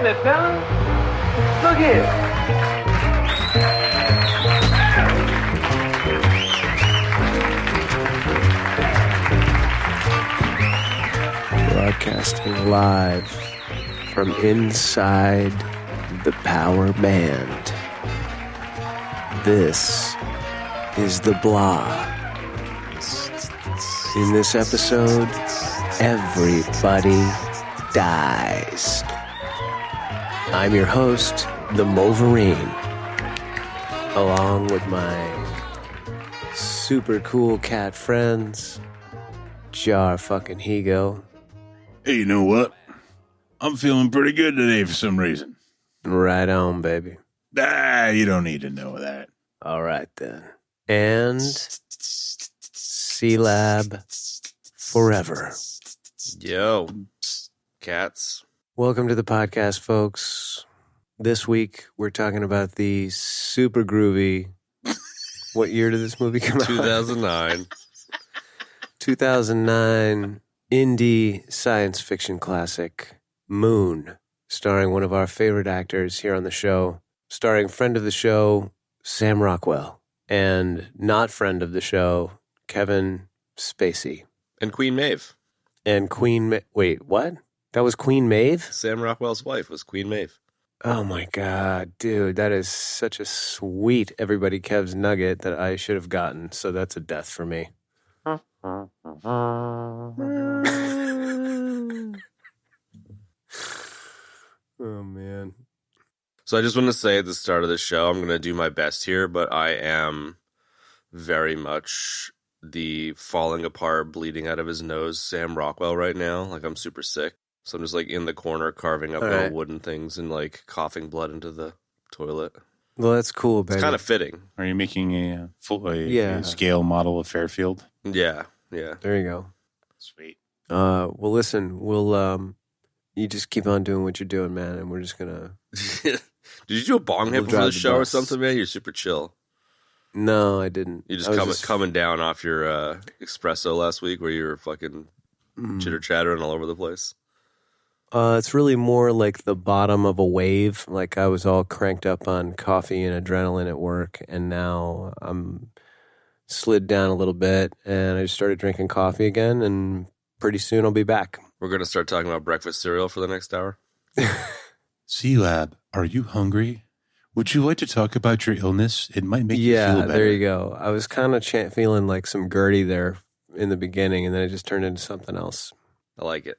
getting it, fellas. Look here. Broadcasting live from inside the Power Band. This is the Blah. In this episode, everybody dies. I'm your host, the Wolverine, along with my super cool cat friends, Jar fucking Higo. Hey, you know what? I'm feeling pretty good today for some reason. Right on, baby. You don't need to know that. All right, then. And C-Lab forever. Yo, cats. Welcome to the podcast, folks. This week, we're talking about the super groovy... What year did this movie come out? 2009. 2009 indie science fiction classic, Moon, starring one of our favorite actors here on the show, starring friend of the show, Sam Rockwell, and not friend of the show, Kevin Spacey. And Queen Maeve. And wait, what? That was Queen Maeve? Sam Rockwell's wife was Queen Maeve. Oh my God, dude, that is such a sweet Everybody Kev's nugget that I should have gotten, so that's a death for me. Oh, man. So I just want to say at the start of the show, I'm going to do my best here, but I am very much the falling apart, bleeding out of his nose Sam Rockwell right now. Like, I'm super sick. So I'm just, like, in the corner carving up little wooden things and, like, coughing blood into the toilet. Well, that's cool, baby. It's kind of fitting. Are you making a scale model of Fairfield? Yeah. There you go. Sweet. Well, listen, we'll, you just keep on doing what you're doing, man, and we're just gonna... Did you do a bong hit before the show or something, man? You're super chill. No, I didn't. You just coming down off your espresso last week where you were fucking chitter-chattering all over the place? It's really more like the bottom of a wave. Like I was all cranked up on coffee and adrenaline at work, and now I'm slid down a little bit, and I just started drinking coffee again, and pretty soon I'll be back. We're going to start talking about breakfast cereal for the next hour. C-Lab, are you hungry? Would you like to talk about your illness? It might make you feel better. Yeah, there you go. I was kind of feeling like some Gertie there in the beginning, and then it just turned into something else. I like it.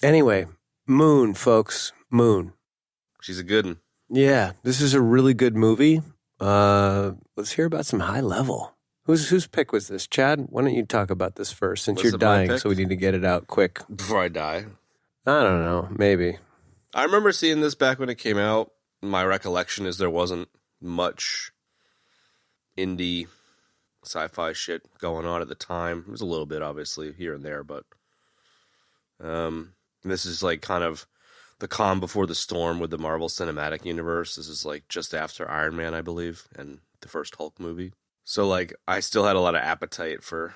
Anyway, Moon, folks. Moon. She's a good one. Yeah, this is a really good movie. Let's hear about some high level. Whose pick was this? Chad, why don't you talk about this first, since you're dying, so we need to get it out quick. Before I die? I don't know, maybe. I remember seeing this back when it came out. My recollection is there wasn't much indie sci-fi shit going on at the time. There was a little bit, obviously, here and there, but this is like kind of the calm before the storm with the Marvel Cinematic Universe. This is like just after Iron Man, I believe, and the first Hulk movie. So, like, I still had a lot of appetite for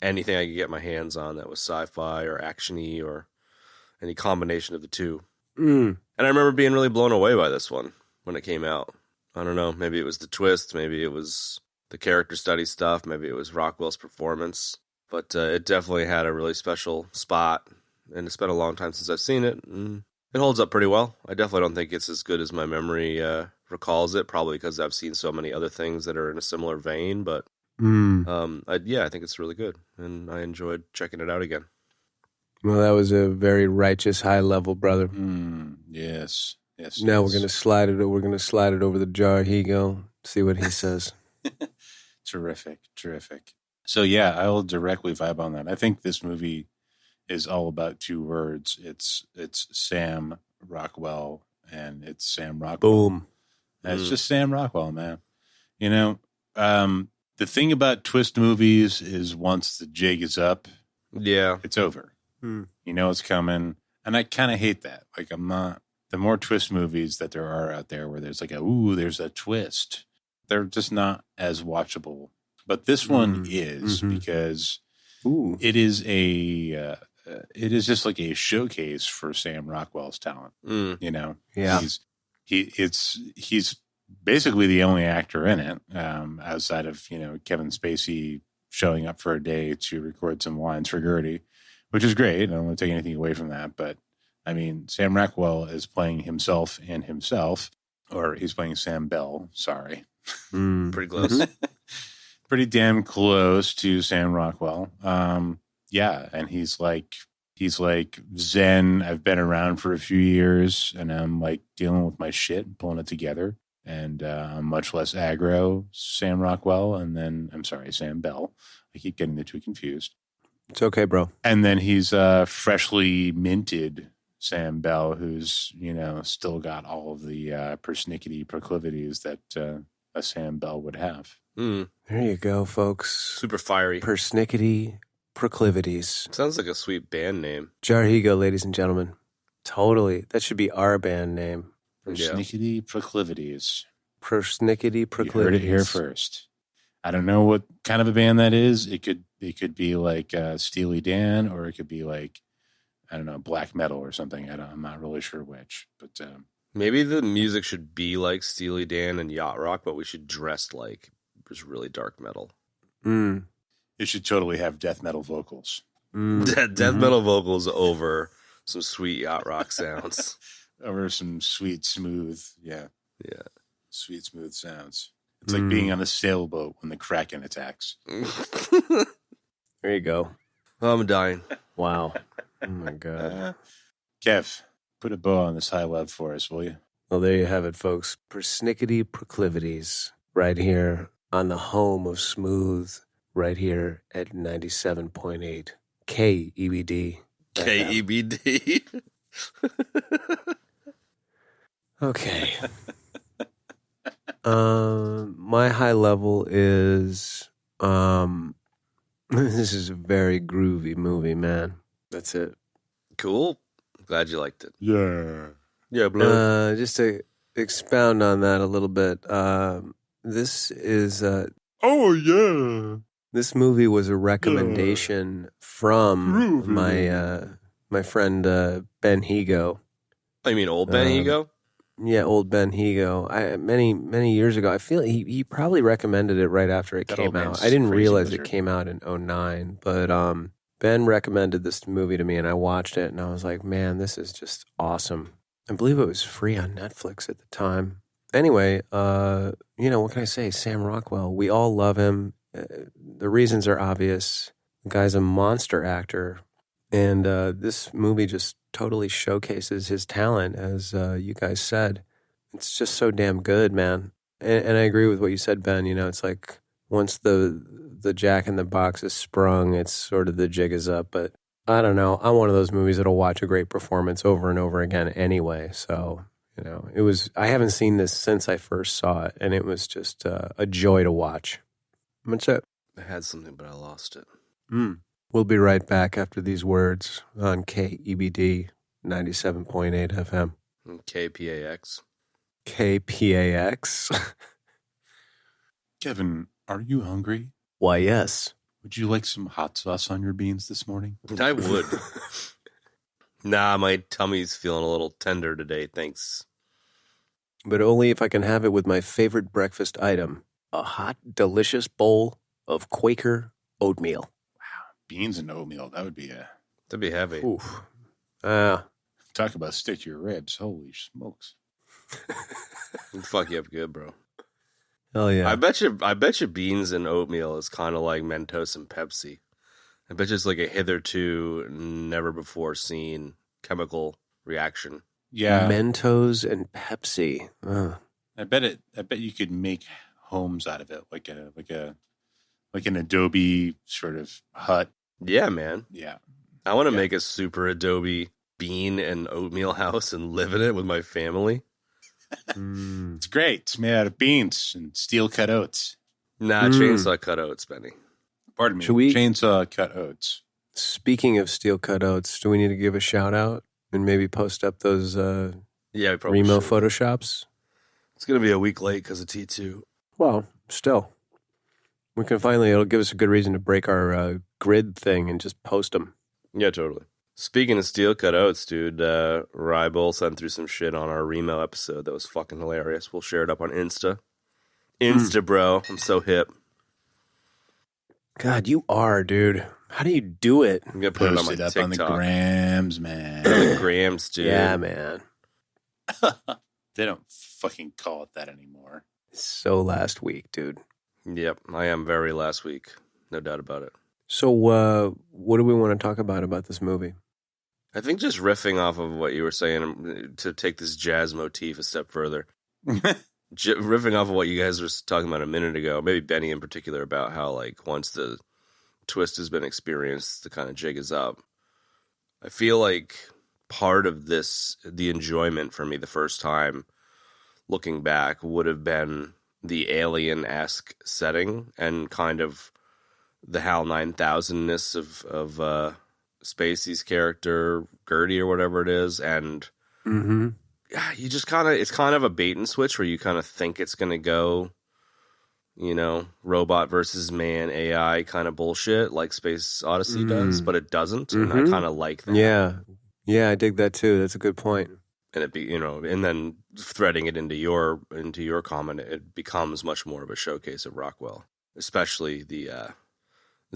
anything I could get my hands on that was sci-fi or action-y or any combination of the two. And I remember being really blown away by this one when it came out. I don't know, maybe it was the twist, maybe it was the character study stuff, maybe it was Rockwell's performance. But it definitely had a really special spot, and it's been a long time since I've seen it. And it holds up pretty well. I definitely don't think it's as good as my memory recalls it, probably because I've seen so many other things that are in a similar vein, but I think it's really good, and I enjoyed checking it out again. Well, that was a very righteous high level, brother. Yes. Now we're gonna slide it over the jar. Here you go. See what he says. Terrific. So yeah, I will directly vibe on that. I think this movie is all about two words. It's Sam Rockwell, and it's Sam Rockwell. Boom. It's just Sam Rockwell, man. You know, the thing about twist movies is once the jig is up, it's over. You know it's coming. And I kind of hate that. Like, I'm not, the more twist movies that there are out there where there's like there's a twist, they're just not as watchable. But this one is because it is a it is just like a showcase for Sam Rockwell's talent. You know, Yeah. he's basically the only actor in it, outside of, you know, Kevin Spacey showing up for a day to record some lines for Gertie, which is great. I don't want to take anything away from that, but I mean, Sam Rockwell is playing himself and himself, or he's playing Sam Bell. Sorry. Pretty close. Pretty damn close to Sam Rockwell. Yeah. And he's like Zen. I've been around for a few years and I'm like dealing with my shit, pulling it together. And I'm much less aggro, Sam Rockwell. And then, I'm sorry, Sam Bell. I keep getting the two confused. It's okay, bro. And then he's freshly minted Sam Bell, who's, you know, still got all of the persnickety proclivities that a Sam Bell would have. There you go, folks. Super fiery. Persnickety proclivities. Sounds like a sweet band name. Jarhigo, ladies and gentlemen. Totally. That should be our band name. Persnickety proclivities. Persnickety proclivities. You heard it here first. I don't know what kind of a band that is. It could be like Steely Dan, or it could be like, I don't know, black metal or something. I'm not really sure which. But maybe the music should be like Steely Dan and yacht rock, but we should dress like just really dark metal. It should totally have death metal vocals. Death metal vocals over some sweet yacht rock sounds. Over some sweet, smooth, yeah, sweet, smooth sounds. It's like being on a sailboat when the Kraken attacks. There you go. Oh, I'm dying. Wow. Oh, my God. Kev, put a bow on this high web for us, will you? Well, there you have it, folks. Persnickety proclivities right here on the home of smooth, right here at 97.8 KEBD. KEBD. Okay. My high level is this is a very groovy movie, man. That's it. Cool. Glad you liked it. Yeah, just to expound on that a little bit, this is this movie was a recommendation from my friend Ben Higo. Oh, you mean old Ben Higo? Yeah, old Ben Higo. Many years ago, I feel he probably recommended it right after it came out. I didn't realize it came out in 2009, but Ben recommended this movie to me, and I watched it, and I was like, man, this is just awesome. I believe it was free on Netflix at the time. Anyway, you know, what can I say? Sam Rockwell, we all love him. The reasons are obvious. The guy's a monster actor, and this movie just totally showcases his talent, as you guys said. It's just so damn good, man. And I agree with what you said, Ben. You know, it's like once the jack in the box is sprung, it's sort of the jig is up. But I don't know. I'm one of those movies that'll watch a great performance over and over again anyway. So, you know, I haven't seen this since I first saw it, and it was just a joy to watch. That's it. I had something, but I lost it. We'll be right back after these words on KEBD 97.8 FM. KPAX. KPAX. Kevin, are you hungry? Why, yes. Would you like some hot sauce on your beans this morning? I would. Nah, my tummy's feeling a little tender today, thanks. But only if I can have it with my favorite breakfast item, a hot, delicious bowl of Quaker oatmeal. Beans and oatmeal, that'd be heavy. Oof. Talk about stick to your ribs. Holy smokes. Fuck you up good, bro. Hell yeah. I bet you beans and oatmeal is kind of like Mentos and Pepsi. I bet you it's like a hitherto never before seen chemical reaction. Yeah. Mentos and Pepsi. I bet you could make homes out of it, like an Adobe sort of hut. Yeah, man. Yeah. I want to make a super Adobe bean and oatmeal house and live in it with my family. It's great. It's made out of beans and steel cut oats. Nah, chainsaw cut oats, Benny. Pardon me. Chainsaw cut oats. Speaking of steel cut oats, do we need to give a shout out and maybe post up those we probably Remo should. Photoshops? It's going to be a week late because of T2. Well, still. We can finally, it'll give us a good reason to break our grid thing and just post them. Yeah, totally. Speaking of steel cut oats, dude, Rybol sent through some shit on our Remo episode that was fucking hilarious. We'll share it up on Insta. Bro. I'm so hip. God, you are, dude. How do you do it? I'm going to put it on my up TikTok. on the grams, man. The grams, dude. Yeah, man. They don't fucking call it that anymore. So last week, dude. Yep, I am very last week. No doubt about it. So what do we want to talk about this movie? I think just riffing off of what you were saying to take this jazz motif a step further. Riffing off of what you guys were talking about a minute ago, maybe Benny in particular, about how like once the twist has been experienced, the kind of jig is up. I feel like part of this, the enjoyment for me the first time looking back, would have been the alien-esque setting and kind of the HAL 9000-ness of Spacey's character, Gertie or whatever it is, and you just kind of, it's kind of a bait and switch where you kind of think it's going to go, you know, robot versus man, AI kind of bullshit like Space Odyssey does, but it doesn't, and I kind of like that. Yeah, I dig that too. That's a good point. And it be, you know, and then threading it into your comment, it becomes much more of a showcase of Rockwell, especially the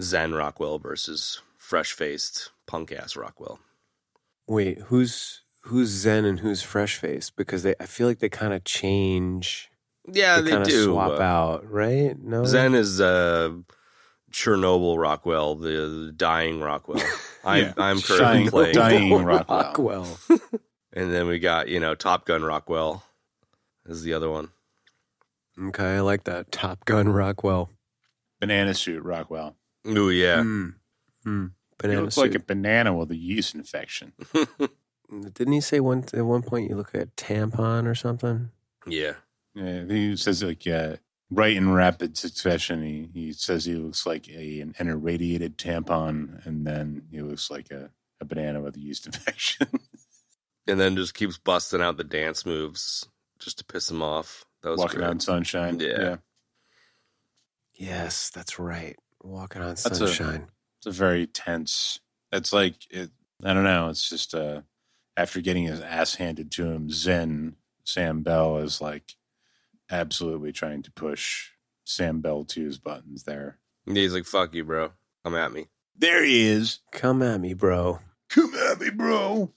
Zen Rockwell versus fresh-faced punk-ass Rockwell. Wait, who's Zen and who's fresh-faced? Because I feel like they kind of change. Yeah, they do swap out, right? No, Zen is Chernobyl Rockwell, the dying Rockwell. I'm currently playing dying Rockwell. And then we got, you know, Top Gun Rockwell is the other one. Okay, I like that. Top Gun Rockwell. Banana suit Rockwell. Ooh, yeah. Banana You look suit. like a banana with a yeast infection. Didn't he say at one point you look at tampon or something? Yeah. Yeah, he says like right in rapid succession. He says he looks like an irradiated tampon, and then he looks like a banana with a yeast infection. And then just keeps busting out the dance moves just to piss him off. That was Walking great. on sunshine. Yeah. Yes, that's right. Walking on That's sunshine. It's a very tense. It's like I don't know. It's just after getting his ass handed to him, Sam Bell is like absolutely trying to push Sam Bell to his buttons there. And he's like, fuck you, bro. Come at me. There he is. Come at me, bro. Come at me, bro.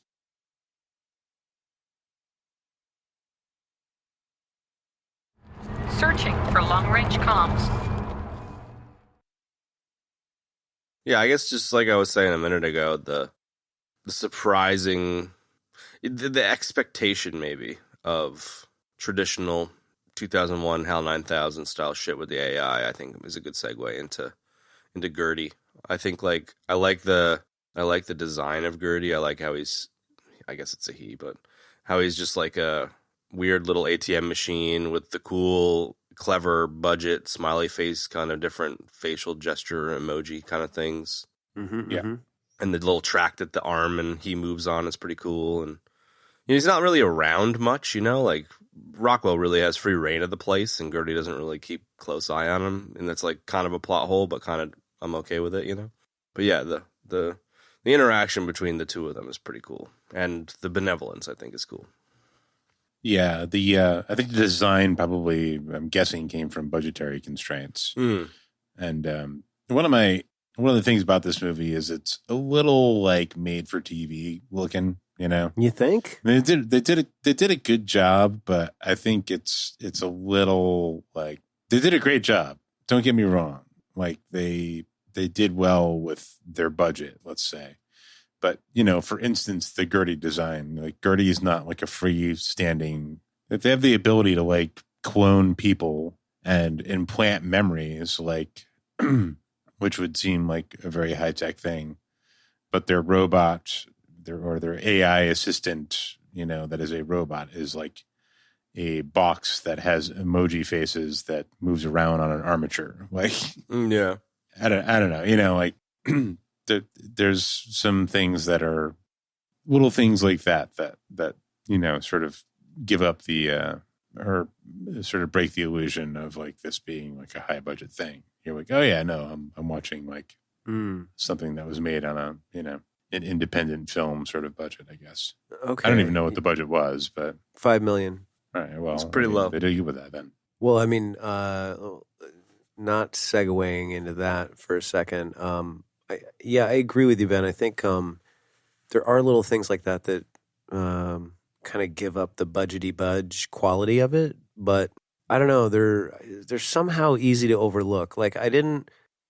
Searching for long-range comms. Yeah, I guess just like I was saying a minute ago, the surprising, the expectation maybe of traditional 2001 HAL 9000 style shit with the AI, I think is a good segue into Gertie. I think like I like the design of Gertie. I like how I guess it's a he, but how he's just like a weird little ATM machine with the cool, clever budget, smiley face, kind of different facial gesture emoji kind of things. Yeah. And the little track that the arm and he moves on is pretty cool. And you know, he's not really around much, you know, like Rockwell really has free reign of the place and Gertie doesn't really keep close eye on him. And that's like kind of a plot hole, but kind of I'm okay with it, you know. But yeah, the interaction between the two of them is pretty cool. And the benevolence, I think, is cool. Yeah, I think the design probably, I'm guessing, came from budgetary constraints. And one of the things about this movie is it's a little like made for TV looking, you know. You think? I mean, they did a good job, but I think it's a little like they did a great job. Don't get me wrong. Like they did well with their budget, let's say. But, you know, for instance, the Gertie design, like Gertie is not like a freestanding. If they have the ability to like clone people and implant memories, like, which would seem like a very high tech thing, but their robot, their AI assistant, you know, that is a robot is like a box that has emoji faces that moves around on an armature. Like, Yeah. I don't know, you know, like. There's some things that are little things like that you know sort of give up the or sort of break the illusion of like this being like a high budget thing. You're like, oh yeah, no, I'm watching like something that was made on a, you know, an independent film sort of budget, I guess. Okay. I don't even know what the budget was, but $5 million. all right, well, It's pretty low. They do with that then. Well, I mean, not segueing into that for a second. I agree with you, Ben. I think there are little things like that kind of give up the budgety budge quality of it, but I don't know. They're somehow easy to overlook. Like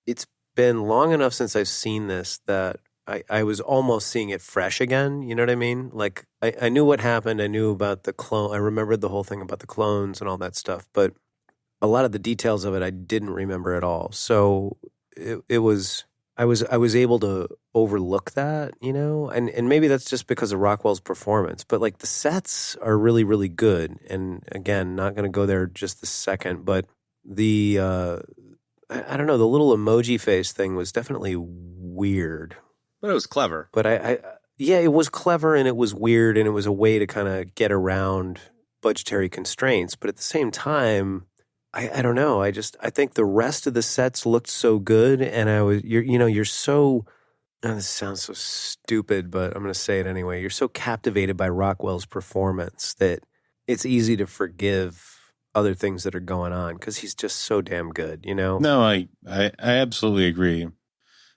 it's been long enough since I've seen this that I was almost seeing it fresh again. You know what I mean? Like I knew what happened. I knew about the clone. I remembered the whole thing about the clones and all that stuff, but a lot of the details of it I didn't remember at all. So it was I was able to overlook that, you know, and maybe that's just because of Rockwell's performance. But like the sets are really, really good. And again, not going to go there just a second, but the I don't know, the little emoji face thing was definitely weird. But it was clever. But it was clever and it was weird and it was a way to kind of get around budgetary constraints. But at the same time, I don't know. I think the rest of the sets looked so good, and you're so. Oh, this sounds so stupid, but I'm going to say it anyway. You're so captivated by Rockwell's performance that it's easy to forgive other things that are going on because he's just so damn good. You know? No, I absolutely agree.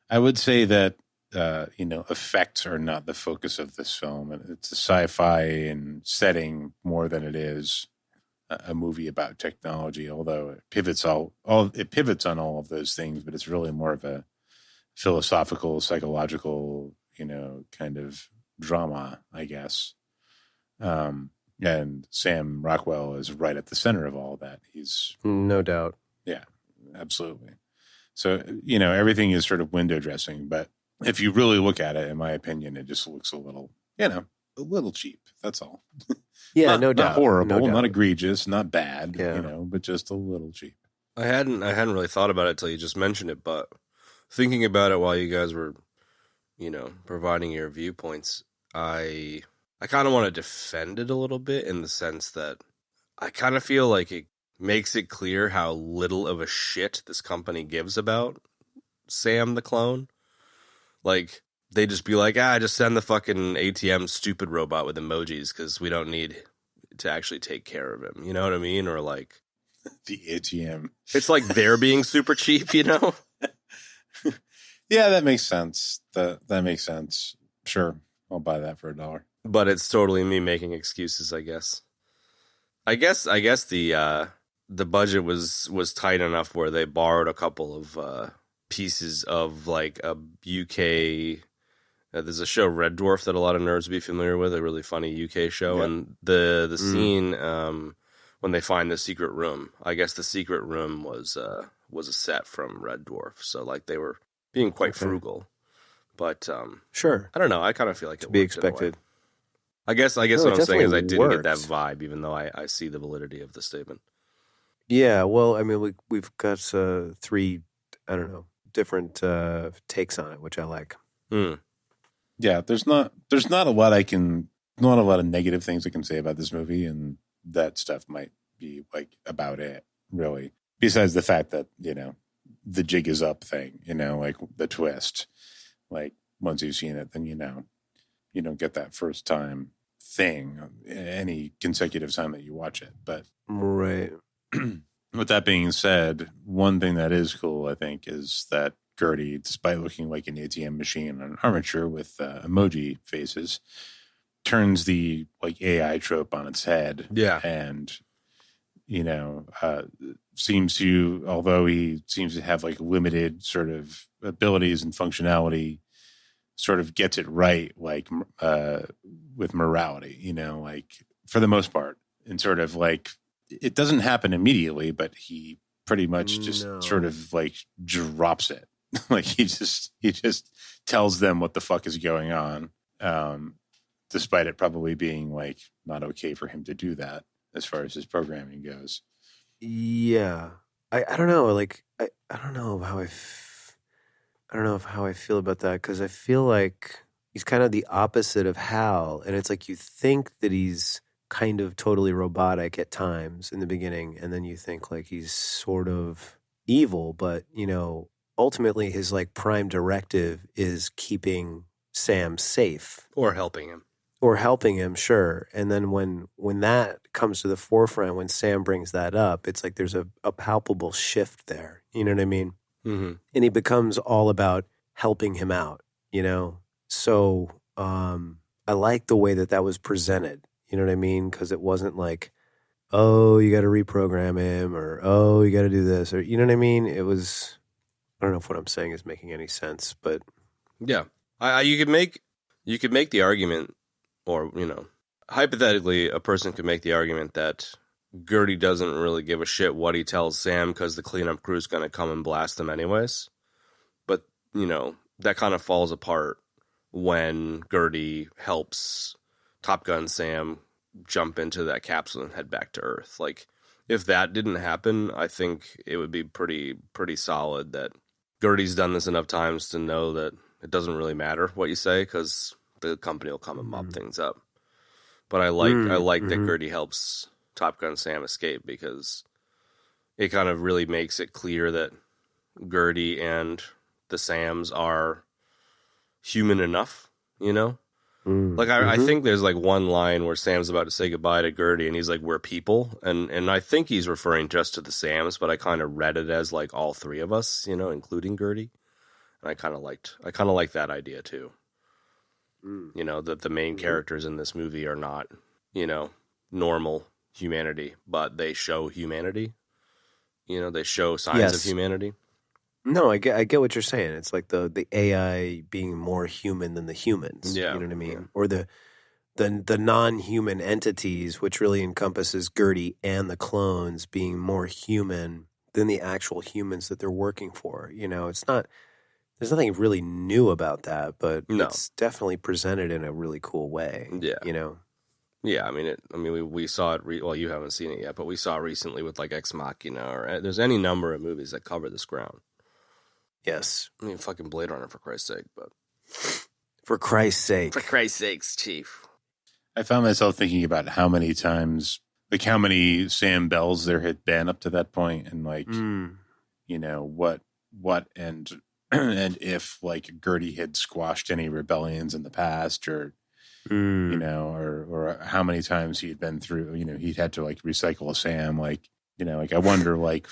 I would say that effects are not the focus of this film. It's a sci-fi and setting more than it is a movie about technology, although it pivots on all of those things, but it's really more of a philosophical, psychological, kind of drama, I guess. And Sam Rockwell is right at the center of all that. He's no doubt. Yeah, absolutely. So, everything is sort of window dressing, but if you really look at it, in my opinion, it just looks a little cheap. That's all. Yeah, no doubt. Not horrible, no doubt. not egregious, not bad, Yeah. but just a little cheap. I hadn't really thought about it till you just mentioned it, but thinking about it while you guys were, providing your viewpoints, I kind of want to defend it a little bit in the sense that I kind of feel like it makes it clear how little of a shit this company gives about Sam the clone. Like, they just be like, just send the fucking ATM stupid robot with emojis because we don't need to actually take care of him. You know what I mean? Or like... The ATM. It's like they're being super cheap, you know? Yeah, that makes sense. That makes sense. Sure. I'll buy that for $1. But it's totally me making excuses, I guess. I guess the budget was tight enough where they borrowed a couple of pieces of like a UK... there's a show, Red Dwarf, that a lot of nerds would be familiar with, a really funny UK show. Yeah. And the scene when they find the secret room, I guess the secret room was a set from Red Dwarf. So like they were being quite frugal. But sure. I don't know. I kind of feel like it to be worked expected. I guess what I'm saying is I didn't get that vibe, even though I see the validity of the statement. Yeah, well, I mean, we've got 3, I don't know, different takes on it, which I like. Yeah, there's not a lot of negative things I can say about this movie, and that stuff might be like about it, really. Besides the fact that, the jig is up thing, like the twist. Like once you've seen it, then you don't get that first time thing any consecutive time that you watch it. But right. With that being said, one thing that is cool, I think, is that Gertie, despite looking like an ATM machine on armature with emoji faces, turns the like AI trope on its head. Yeah. And, although he seems to have like limited sort of abilities and functionality, sort of gets it right, like with morality, like for the most part. And sort of like, it doesn't happen immediately, but he pretty much just sort of like drops it. Like he just tells them what the fuck is going on, despite it probably being like not okay for him to do that as far as his programming goes. Yeah, I don't know. Like I don't know how I don't know how I feel about that because I feel like he's kind of the opposite of Hal, and it's like you think that he's kind of totally robotic at times in the beginning, and then you think like he's sort of evil, but ultimately his like prime directive is keeping Sam safe. Or helping him. Or helping him, sure. And then when that comes to the forefront, when Sam brings that up, it's like there's a palpable shift there. You know what I mean? Mm-hmm. And he becomes all about helping him out, you know? So I like the way that was presented. You know what I mean? Because it wasn't like, oh, you got to reprogram him, or, oh, you got to do this, or, you know what I mean? It was, I don't know if what I'm saying is making any sense, but. Yeah. You could make the argument, or, you know, hypothetically, a person could make the argument that Gertie doesn't really give a shit what he tells Sam because the cleanup crew's going to come and blast them anyways. But, you know, that kind of falls apart when Gertie helps Top Gun Sam jump into that capsule and head back to Earth. Like, if that didn't happen, I think it would be pretty solid that Gertie's done this enough times to know that it doesn't really matter what you say because the company will come and mop things up. But I like that Gertie helps Top Gun Sam escape because it kind of really makes it clear that Gertie and the Sams are human enough, you know? Like, I think there's, like, one line where Sam's about to say goodbye to Gertie, and he's like, we're people. And I think he's referring just to the Sams, but I kind of read it as, like, all three of us, you know, including Gertie. And I kind of liked that idea, too. You know, that the main characters in this movie are not, you know, normal humanity, but they show humanity. You know, they show signs of humanity. No, I get what you're saying. It's like the AI being more human than the humans. Yeah, you know what I mean? Yeah. Or the non-human entities, which really encompasses Gertie and the clones being more human than the actual humans that they're working for. You know, it's not. There's nothing really new about that, but it's definitely presented in a really cool way. Yeah, you know. Yeah, I mean, we saw it. Well, you haven't seen it yet, but we saw it recently with like Ex Machina, or there's any number of movies that cover this ground. Yes. I mean, fucking Blade Runner, for Christ's sake, but... For Christ's sake. For Christ's sakes, Chief. I found myself thinking about how many times, like how many Sam Bells there had been up to that point, and like, you know, what and if like Gertie had squashed any rebellions in the past, or, you know, or how many times he had been through, you know, he'd had to like recycle a Sam, like, you know, like I wonder like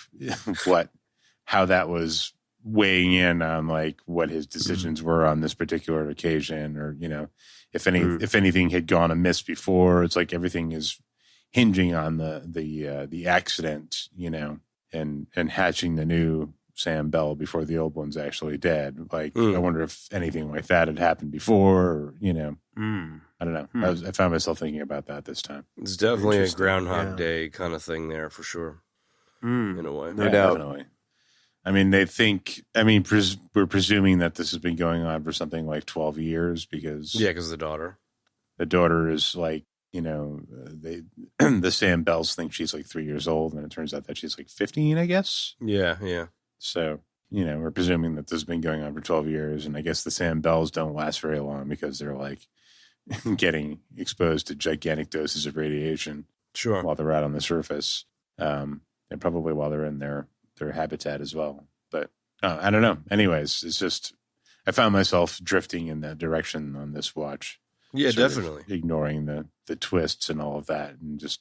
how that was weighing in on like what his decisions were on this particular occasion, or, you know, if anything had gone amiss before. It's like everything is hinging on the accident, you know, and hatching the new Sam Bell before the old one's actually dead. Like, I wonder if anything like that had happened before, or, you know, I don't know. I found myself thinking about that this time. It's definitely a Groundhog Day kind of thing there, for sure. In a way. No doubt. Definitely. I mean, we're presuming that this has been going on for something like 12 years because... Yeah, because the daughter. The daughter is like, you know, the Sam Bells think she's like 3 years old, and it turns out that she's like 15, I guess. Yeah, yeah. So, you know, we're presuming that this has been going on for 12 years, and I guess the Sam Bells don't last very long because they're like getting exposed to gigantic doses of radiation while they're out on the surface, and probably while they're in their habitat as well. But I don't know. Anyways, it's just I found myself drifting in that direction on this watch. Yeah, definitely. Ignoring the twists and all of that, and just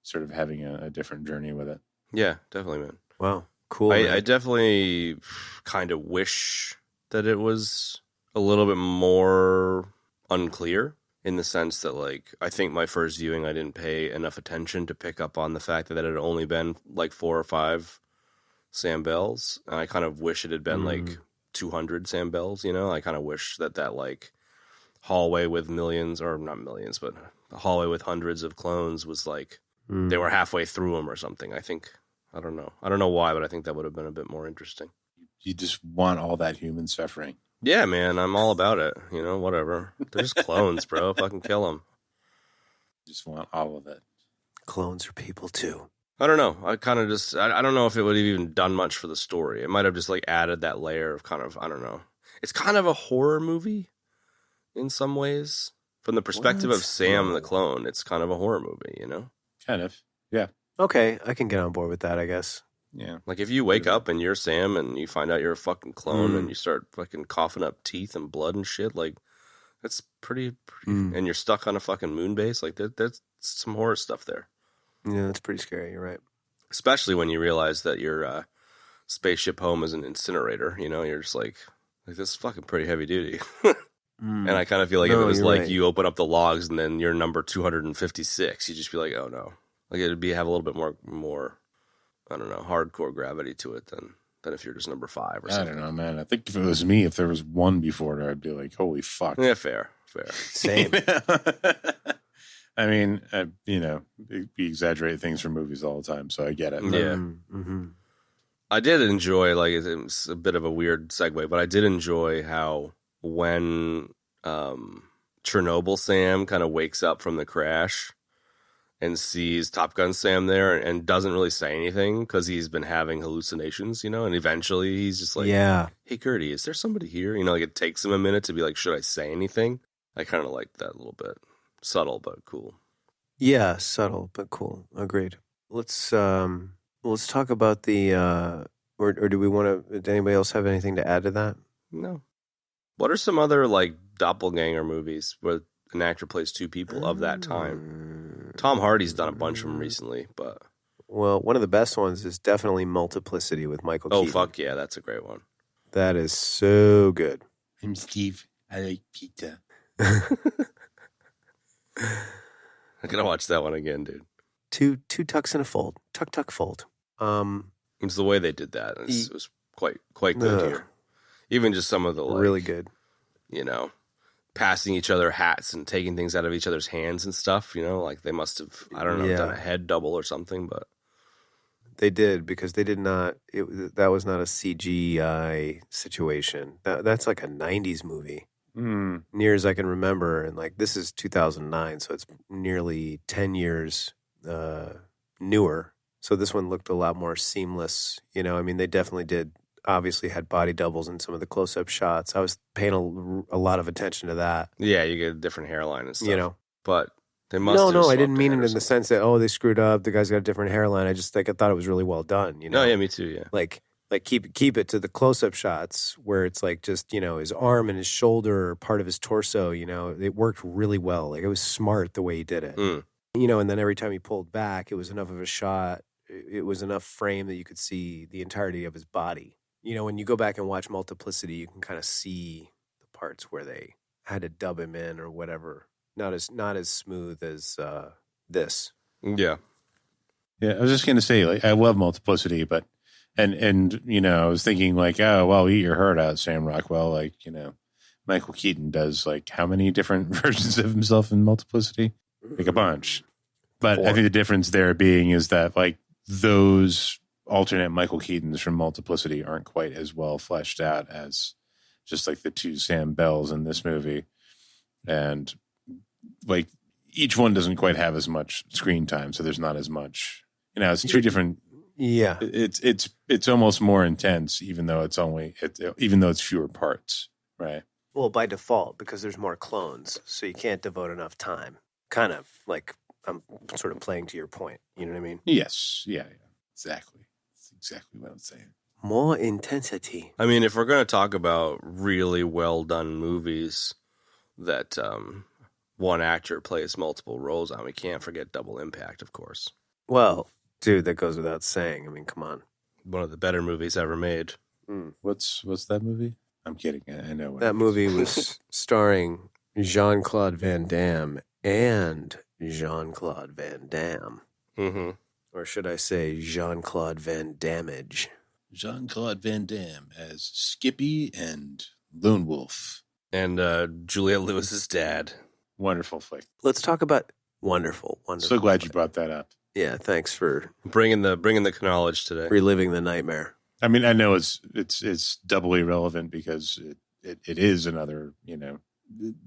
sort of having a different journey with it. Yeah, definitely, man. Wow. Cool. I definitely kind of wish that it was a little bit more unclear, in the sense that, like, I think my first viewing, I didn't pay enough attention to pick up on the fact that it had only been like 4 or 5 Sam Bells. And I kind of wish it had been like 200 Sam Bells, you know? I kind of wish that like hallway with millions, or not millions, but the hallway with hundreds of clones was like they were halfway through them or something. I don't know why, but I think that would have been a bit more interesting. You just want all that human suffering. Yeah, man, I'm all about it. You know, whatever. They're just clones, bro. Fucking kill them. Just want all of it. Clones are people too. I don't know. I kind of just, I don't know if it would have even done much for the story. It might have just like added that layer of kind of, I don't know. It's kind of a horror movie in some ways. From the perspective of Sam the clone, it's kind of a horror movie, you know? Kind of, yeah. Okay, I can get on board with that, I guess. Yeah. Like if you wake up and you're Sam and you find out you're a fucking clone and you start fucking coughing up teeth and blood and shit, like That's pretty and you're stuck on a fucking moon base. Like that's some horror stuff there. Yeah, that's pretty scary. You're right. Especially when you realize that your spaceship home is an incinerator. You know, you're just like this is fucking pretty heavy duty. And I kind of feel like if it was like you open up the logs and then you're number 256, you'd just be like, oh no. Like it'd have a little bit more, I don't know, hardcore gravity to it than if you're just number 5 or something. I don't know, man. I think if it was me, if there was 1 before it, I'd be like, holy fuck. Yeah, fair. Same. I mean, we exaggerate things for movies all the time, so I get it. Yeah. Mm-hmm. I did enjoy, like, it was a bit of a weird segue, but I did enjoy how when Chernobyl Sam kind of wakes up from the crash and sees Top Gun Sam there and doesn't really say anything because he's been having hallucinations, you know, and eventually he's just like, hey, Gertie, is there somebody here? You know, like it takes him a minute to be like, should I say anything? I kind of like that a little bit. Subtle, but cool. Yeah, subtle, but cool. Agreed. Let's talk about the, or do we want to, did anybody else have anything to add to that? No. What are some other, like, doppelganger movies where an actor plays 2 people of that time? Tom Hardy's done a bunch of them recently, but... Well, one of the best ones is definitely Multiplicity with Michael Keaton. Oh, fuck yeah, that's a great one. That is so good. I'm Steve. I like pizza. I'm going to watch that one again, dude. Two tucks in a fold. Tuck fold. It's the way they did that. It was quite good here. Even just some of the, like... Really good. You know, passing each other hats and taking things out of each other's hands and stuff, you know? Like, they must have, I don't know, done a head double or something, but... They did, because they did not... that was not a CGI situation. That's like a 90s movie. Near as I can remember, and like this is 2009, so it's nearly 10 years newer. So this one looked a lot more seamless. You know, I mean, they definitely did. Obviously, had body doubles in some of the close-up shots. I was paying a lot of attention to that. Yeah, you get a different hairline and stuff. You know, but they must. No, I didn't mean it in the sense that they screwed up. The guy's got a different hairline. I just I thought it was really well done. You know, no, yeah, me too. Yeah, like keep it to the close-up shots where it's like just, you know, his arm and his shoulder or part of his torso, you know, it worked really well. Like it was smart the way he did it. You know, and then every time he pulled back, it was enough of a shot. It was enough frame that you could see the entirety of his body. You know, when you go back and watch Multiplicity, you can kind of see the parts where they had to dub him in or whatever. Not as smooth as this. Yeah. Yeah, I was just going to say, like, I love Multiplicity, but And you know, I was thinking like, oh, well, eat your heart out, Sam Rockwell. Like, you know, Michael Keaton does like how many different versions of himself in Multiplicity? Like a bunch. But 4. I think the difference there being is that like those alternate Michael Keatons from Multiplicity aren't quite as well fleshed out as just like the 2 Sam Bells in this movie. And like each one doesn't quite have as much screen time, so there's not as much, you know, it's 2 different. Yeah, it's almost more intense, even though it's fewer parts, right? Well, by default, because there's more clones, so you can't devote enough time. Kind of like I'm sort of playing to your point. You know what I mean? Yes, yeah, exactly. That's exactly what I'm saying. More intensity. I mean, if we're going to talk about really well done movies that one actor plays multiple roles on, we can't forget Double Impact, of course. Well. Dude, that goes without saying. I mean, come on. One of the better movies ever made. What's that movie? I'm kidding. I know what that movie was starring Jean-Claude Van Damme and Jean-Claude Van Damme. Mm-hmm. Or should I say Jean-Claude Van Damage. Jean-Claude Van Damme as Skippy and Lone Wolf. And Juliette Lewis's dad. Wonderful flick. Let's talk about wonderful. So glad you brought that up. Yeah, thanks for bringing the knowledge today. Reliving the nightmare. I mean, I know it's doubly relevant because it is another, you know,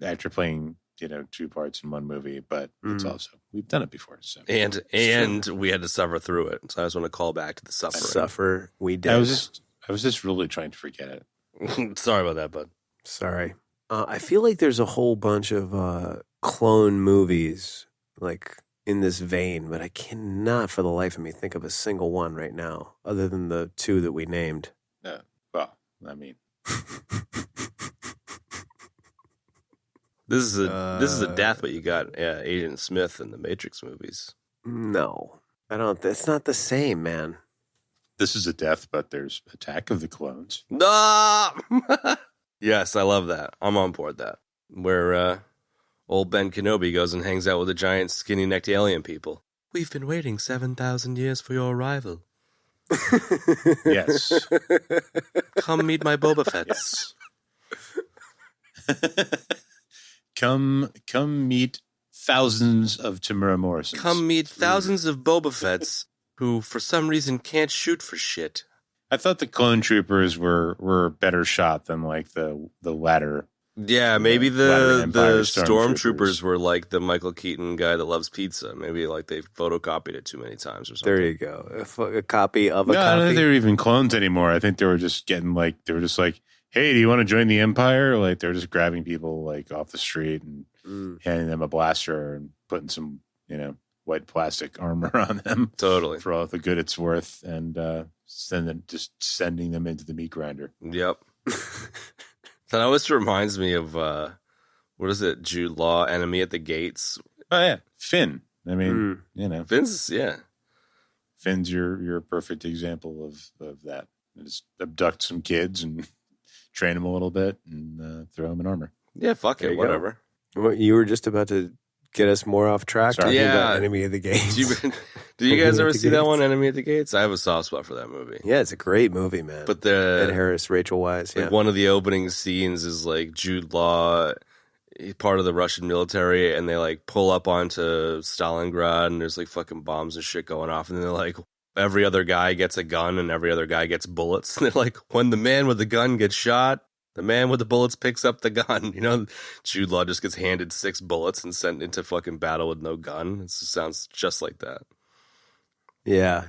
actor playing, you know, 2 parts in one movie, but it's also we've done it before. So and we had to suffer through it. So I just want to call back to the suffering. Suffer, we did. I was just really trying to forget it. Sorry about that, bud. Sorry. I feel like there's a whole bunch of clone movies like in this vein, but I cannot for the life of me think of a single one right now other than the 2 that we named. Well, I mean. This is a death, but you got Agent Smith in the Matrix movies. No, I don't. It's not the same, man. This is a death, but there's Attack of the Clones. No! Yes, I love that. I'm on board that. Where old Ben Kenobi goes and hangs out with the giant skinny-necked alien people. We've been waiting 7,000 years for your arrival. Yes. Come meet my Boba Fetts. Yes. Come meet thousands of Temura Morrisons. Come meet thousands of Boba Fetts who, for some reason, can't shoot for shit. I thought the clone troopers were better shot than like the latter. Yeah, maybe latter the Empire stormtroopers were like the Michael Keaton guy that loves pizza. Maybe like they photocopied it too many times or something. There you go. A copy of a No, copy. I don't think they were even clones anymore. I think they were just getting like, hey, do you want to join the Empire? Like they're just grabbing people like off the street and handing them a blaster and putting some, white plastic armor on them. Totally. For all the good it's worth, and sending them into the meat grinder. Yep. That always reminds me of what is it? Jude Law, Enemy at the Gates. Oh yeah, Finn. I mean, Finn's Finn's your perfect example of that. Just abduct some kids and train them a little bit and throw them in armor. Yeah, fuck it, whatever. Well, you were just about to get us more off track. Sorry. About Enemy of the Gates. Do you guys ever see that one, Enemy at the Gates? I have a soft spot for that movie. Yeah, it's a great movie, man. But Ed Harris, Rachel Weisz. Like one of the opening scenes is like Jude Law, part of the Russian military, and they like pull up onto Stalingrad, and there's like fucking bombs and shit going off, and they're like, every other guy gets a gun, and every other guy gets bullets. And they're like, when the man with the gun gets shot, the man with the bullets picks up the gun. Jude Law just gets handed 6 bullets and sent into fucking battle with no gun. It sounds just like that. Yeah.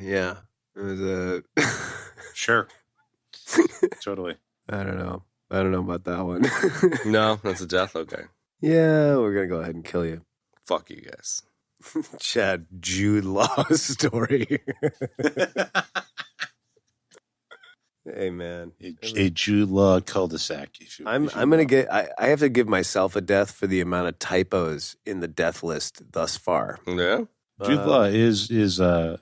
It was a Sure. Totally. I don't know about that one. No, that's a death. Okay. Yeah, we're gonna go ahead and kill you. Fuck you guys. Chad, Jude Law story. Hey man, a Jude Law cul-de-sac. I'm gonna get. I have to give myself a death for the amount of typos in the death list thus far. Yeah. Jude Law is an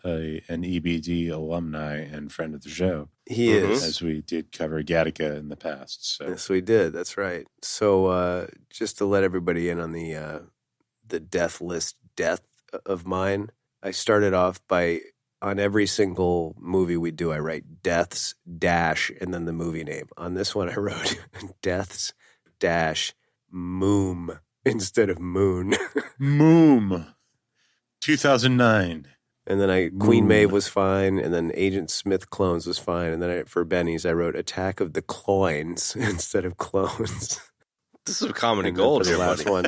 EBD alumni and friend of the show. He is, as we did cover Gattaca in the past. So. Yes, we did. That's right. So just to let everybody in on the death list death of mine, I started off by, on every single movie we do, I write deaths dash and then the movie name. On this one, I wrote deaths dash moom instead of moon. Moom. 2009. And then Queen Maeve was fine, and then Agent Smith Clones was fine, and then for Benny's, I wrote Attack of the Clones instead of Clones. This is a comedy gold here, the last buddy. one.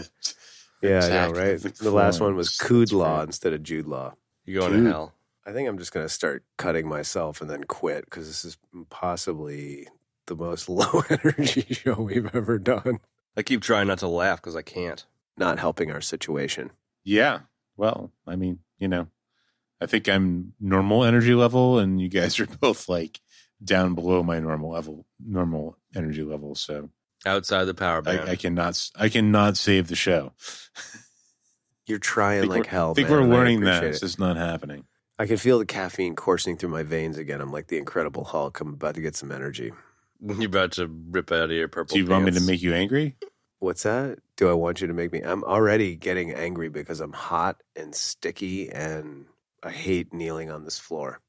Yeah, I know, right? The last one was Cood Law instead of Jude Law. You're going to hell. I think I'm just going to start cutting myself and then quit, because this is possibly the most low-energy show we've ever done. I keep trying not to laugh because I can't. Not helping our situation. Yeah. Well, I mean, I think I'm normal energy level, and you guys are both like down below my normal energy level. So outside the power band, I cannot save the show. You're trying like hell. I think we're learning that it's just not happening. I can feel the caffeine coursing through my veins again. I'm like the Incredible Hulk. I'm about to get some energy. You're about to rip out of your purple. Do you want me to make you angry? What's that? Do I want you to make me? I'm already getting angry because I'm hot and sticky, and I hate kneeling on this floor.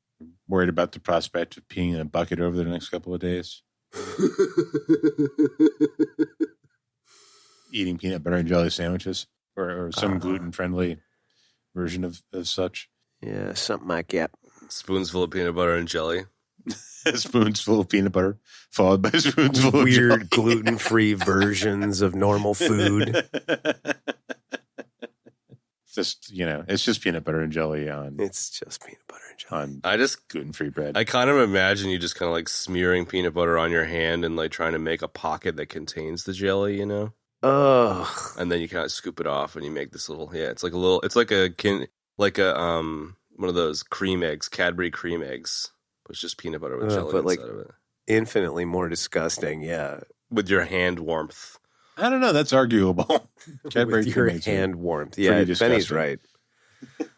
Worried about the prospect of peeing in a bucket over the next couple of days? Eating peanut butter and jelly sandwiches, or some gluten-friendly version of such? Yeah, something like that. Spoonsful of peanut butter and jelly. Spoonsful of peanut butter, followed by spoonsful of weird gluten-free versions of normal food. It's just peanut butter and jelly on. It's just peanut butter and jelly. On gluten-free bread. I kind of imagine you just kind of like smearing peanut butter on your hand and like trying to make a pocket that contains the jelly, Ugh. And then you kind of scoop it off and you make this little. Yeah, it's like one of those cream eggs, Cadbury cream eggs. It's just peanut butter with jelly inside of it. Infinitely more disgusting, yeah. With your hand warmth. I don't know. That's arguable. Cadbury With your cremates are hand warmth. pretty Yeah, disgusting. Benny's right.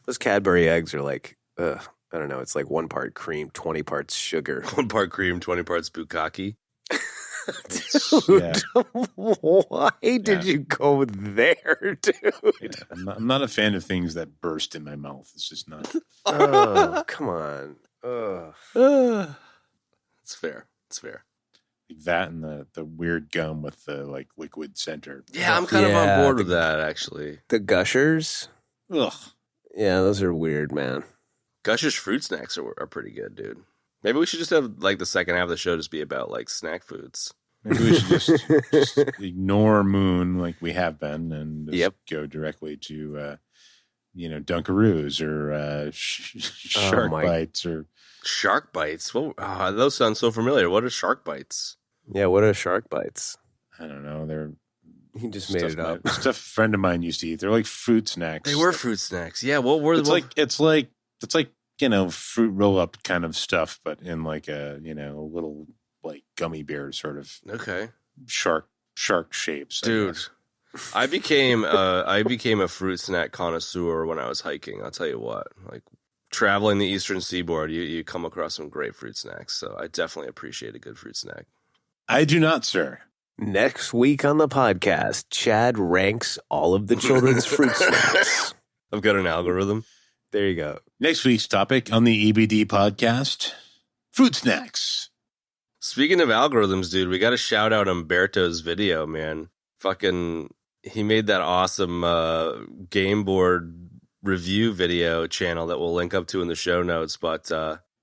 Those Cadbury eggs are like, I don't know. It's like 1 part cream, 20 parts sugar. 1 part cream, 20 parts bukkake. Dude, why did you go there, dude? Yeah, I'm not a fan of things that burst in my mouth. It's just not. Oh, come on. Ugh. It's fair. It's fair. Like that and the weird gum with the like liquid center. Yeah, I'm kind of on board with that, actually. The Gushers? Ugh. Yeah, those are weird, man. Gushers fruit snacks are pretty good, dude. Maybe we should just have like the second half of the show just be about like snack foods. Maybe we should just ignore Moon like we have been and just go directly to, Dunkaroos or Shark Bites or Shark Bites. Well, those sound so familiar. What are Shark Bites? Yeah, what are Shark Bites? I don't know. They're He just made it up. Stuff a friend of mine used to eat. They're like fruit snacks. They were fruit snacks. Yeah. What were it's like fruit roll up kind of stuff, but in like a little like gummy bear sort of shark shapes. Dude, I became a fruit snack connoisseur when I was hiking. I'll tell you what, like traveling the Eastern Seaboard, you come across some great fruit snacks. So I definitely appreciate a good fruit snack. I do not, sir. Next week on the podcast, Chad ranks all of the children's fruit snacks. I've got an algorithm. There you go. Next week's topic on the EBD podcast, fruit snacks. Speaking of algorithms, dude, we got to shout out Umberto's video, man. Fucking, he made that awesome game board review video channel that we'll link up to in the show notes. But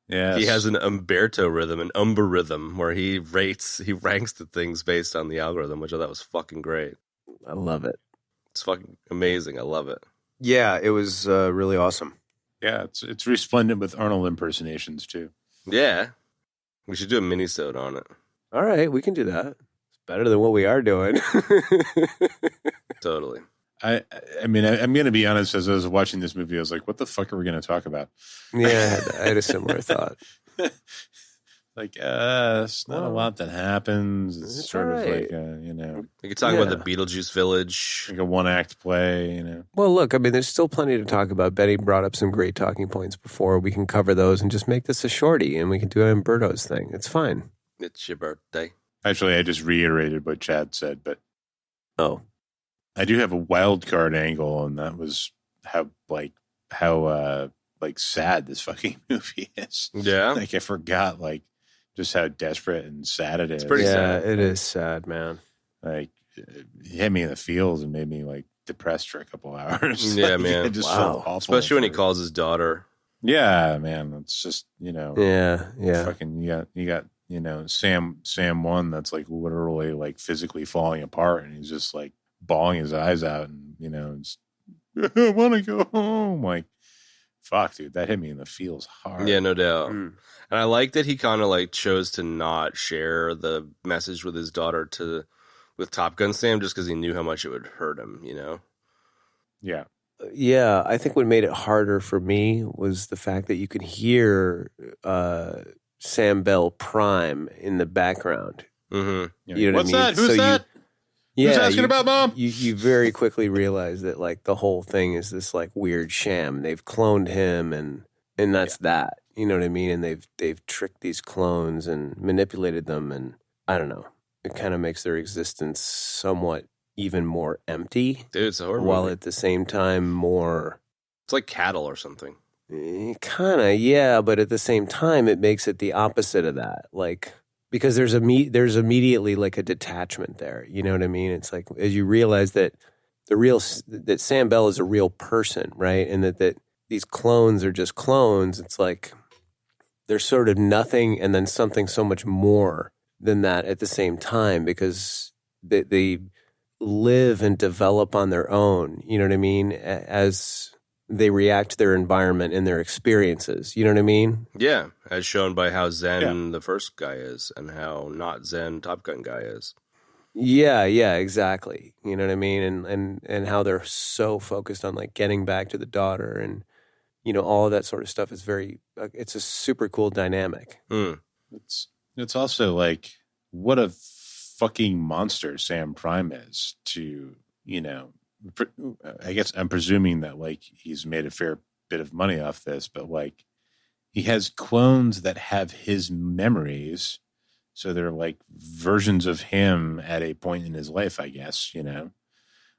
he has an Umberto rhythm, an Umber rhythm, where he ranks the things based on the algorithm, which I thought was fucking great. I love it. It's fucking amazing. I love it. Yeah, it was really awesome. Yeah, it's resplendent with Arnold impersonations too. Yeah. We should do a mini-sode on it. All right, we can do that. It's better than what we are doing. Totally. I mean, I'm going to be honest. As I was watching this movie, I was like, "What the fuck are we going to talk about?" Yeah, I had a similar thought. It's not a lot that happens. It's sort of like We could talk about the Beetlejuice Village, like a one-act play. Well, look, I mean, there's still plenty to talk about. Betty brought up some great talking points before. We can cover those and just make this a shorty, and we can do Umberto's thing. It's fine. It's your birthday. Actually, I just reiterated what Chad said, but I do have a wild card angle, and that was how sad this fucking movie is. Yeah, like I forgot just how desperate and sad it is. It's pretty sad. It is sad, man. Like it hit me in the feels and made me depressed for a couple hours. Yeah, man. I just felt awful. Especially when he calls his daughter. Yeah, man. It's just Yeah. Fucking you got Sam 1 that's literally physically falling apart, and he's just bawling his eyes out, and I want to go home. Fuck, dude, that hit me in the feels hard. Yeah, no doubt. And I like that he kind of chose to not share the message with his daughter with Top Gun Sam just because he knew how much it would hurt him, Yeah. Yeah, I think what made it harder for me was the fact that you could hear Sam Bell Prime in the background. Mm-hmm. You know What's what I mean? that? Who's that? Who's asking about Mom? You very quickly realize that the whole thing is this weird sham. They've cloned him, and that's that. You know what I mean? And they've tricked these clones and manipulated them, and I don't know. It kind of makes their existence somewhat even more empty. Dude, it's a horror while movie. at the same time more. It's like cattle or something. Kind of, yeah, but at the same time, it makes it the opposite of that. Because there's immediately a detachment there. You know what I mean? It's as you realize that that Sam Bell is a real person, right? And that these clones are just clones. It's they're sort of nothing and then something so much more than that at the same time, because they live and develop on their own. You know what I mean? As they react to their environment and their experiences. You know what I mean? Yeah, as shown by how zen the first guy is and how not zen Top Gun guy is. Yeah, exactly. You know what I mean? And how they're so focused on getting back to the daughter, and all of that sort of stuff is very. It's a super cool dynamic. It's also what a fucking monster Sam Prime is to, I guess I'm presuming that like he's made a fair bit of money off this, but like he has clones that have his memories. So they're like versions of him at a point in his life, I guess,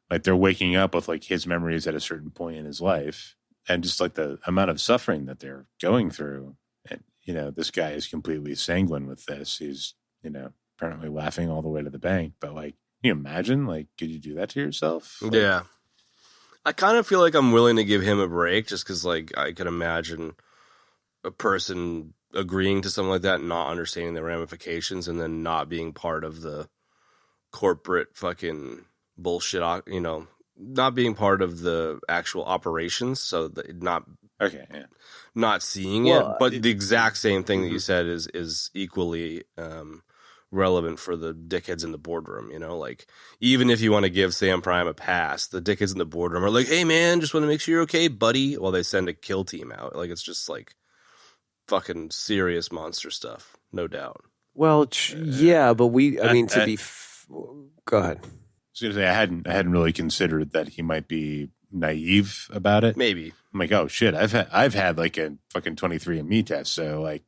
like they're waking up with like his memories at a certain point in his life, and just like the amount of suffering that they're going through. And, this guy is completely sanguine with this. He's, apparently laughing all the way to the bank, but like, can you imagine, like, could you do that to yourself? Like, yeah. I kind of feel like I'm willing to give him a break just because, like, I could imagine a person agreeing to something like that and not understanding the ramifications and then not being part of the corporate fucking bullshit, not being part of the actual operations. So that not seeing it, but the exact same thing that you said is equally relevant for the dickheads in the boardroom, like even if you want to give Sam Prime a pass, the dickheads in the boardroom are like, hey man, just want to make sure you're okay, buddy, while they send a kill team out. Like, it's just like fucking serious monster stuff, no doubt. Well, yeah, but go ahead. I was gonna say I hadn't really considered that he might be naive about it. Maybe I'm like, oh shit, I've had like a fucking 23andMe test, so like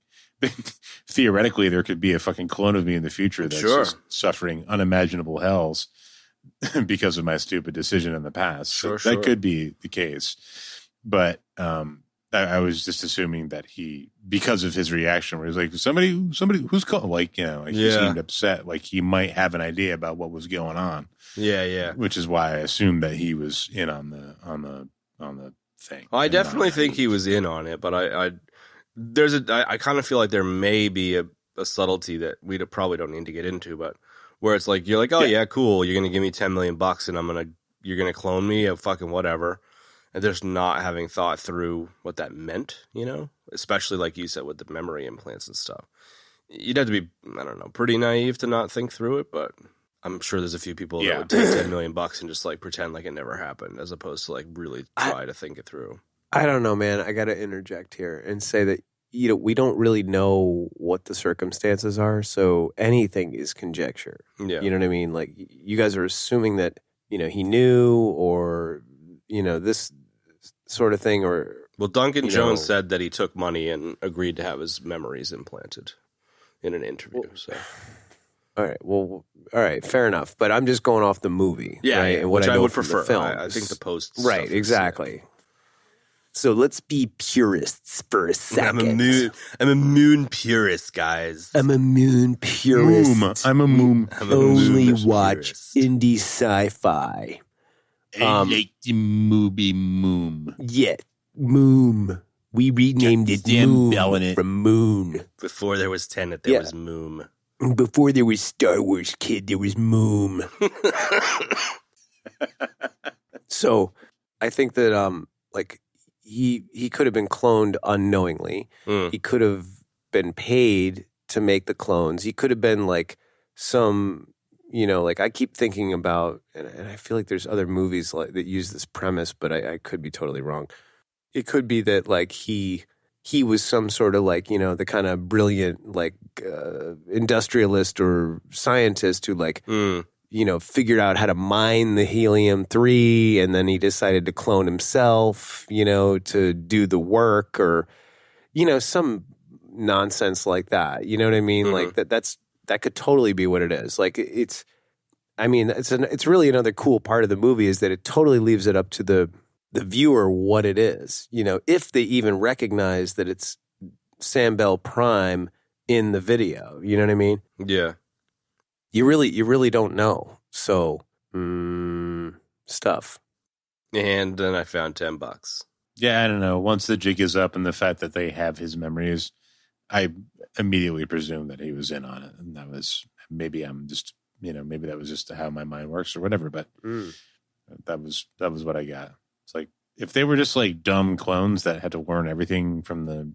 theoretically there could be a fucking clone of me in the future that's just suffering unimaginable hells because of my stupid decision in the past. So that could be the case, but I was just assuming that he, because of his reaction, where he's like, somebody who's calling, like, he seemed upset, like he might have an idea about what was going on. Yeah. Which is why I assumed that he was in on the thing. I definitely think he was in on it, but I kind of feel like there may be a subtlety that we probably don't need to get into, but where it's like, you're like, oh yeah, cool, you're going to give me $10 million and you're going to clone me, fucking whatever. And just not having thought through what that meant, especially like you said with the memory implants and stuff. You'd have to be, I don't know, pretty naive to not think through it, but I'm sure there's a few people that would take $10 million and just like pretend like it never happened, as opposed to like really try to think it through. I don't know, man. I got to interject here and say that, we don't really know what the circumstances are, so anything is conjecture. Yeah. You know what I mean? Like, you guys are assuming that, he knew, or, this sort of thing, or... Well, Duncan Jones said that he took money and agreed to have his memories implanted in an interview, so... All right, fair enough. But I'm just going off the movie, yeah, right? Yeah, and what which I know would from prefer. The film. I think the post, right? Exactly. So let's be purists for a second. I'm a moon purist, guys. I'm a moon purist. I'm a moon. Only watch indie sci-fi. I like the movie Moom. Yeah, Moom. We renamed it Moom from Moon. Before there was Tenet, there was Moom. Before there was Star Wars, kid, there was Moom. So I think that like he could have been cloned unknowingly. He could have been paid to make the clones. He could have been like some, like I keep thinking about, and I feel like there's other movies like that use this premise, but I could be totally wrong. It could be that like he was some sort of like, the kind of brilliant like industrialist or scientist who like, figured out how to mine the helium-3, and then he decided to clone himself, to do the work, or, some nonsense like that. You know what I mean? Like that could totally be what it is. Like it's really another cool part of the movie is that it totally leaves it up to the viewer what it is, if they even recognize that it's Sam Bell Prime in the video. You know what I mean? Yeah. You really don't know. So, stuff. And then I found $10. Yeah, I don't know. Once the jig is up and the fact that they have his memories, I immediately presumed that he was in on it. And that was, maybe I'm just, maybe that was just how my mind works or whatever. But that was what I got. It's like, if they were just like dumb clones that had to learn everything from the,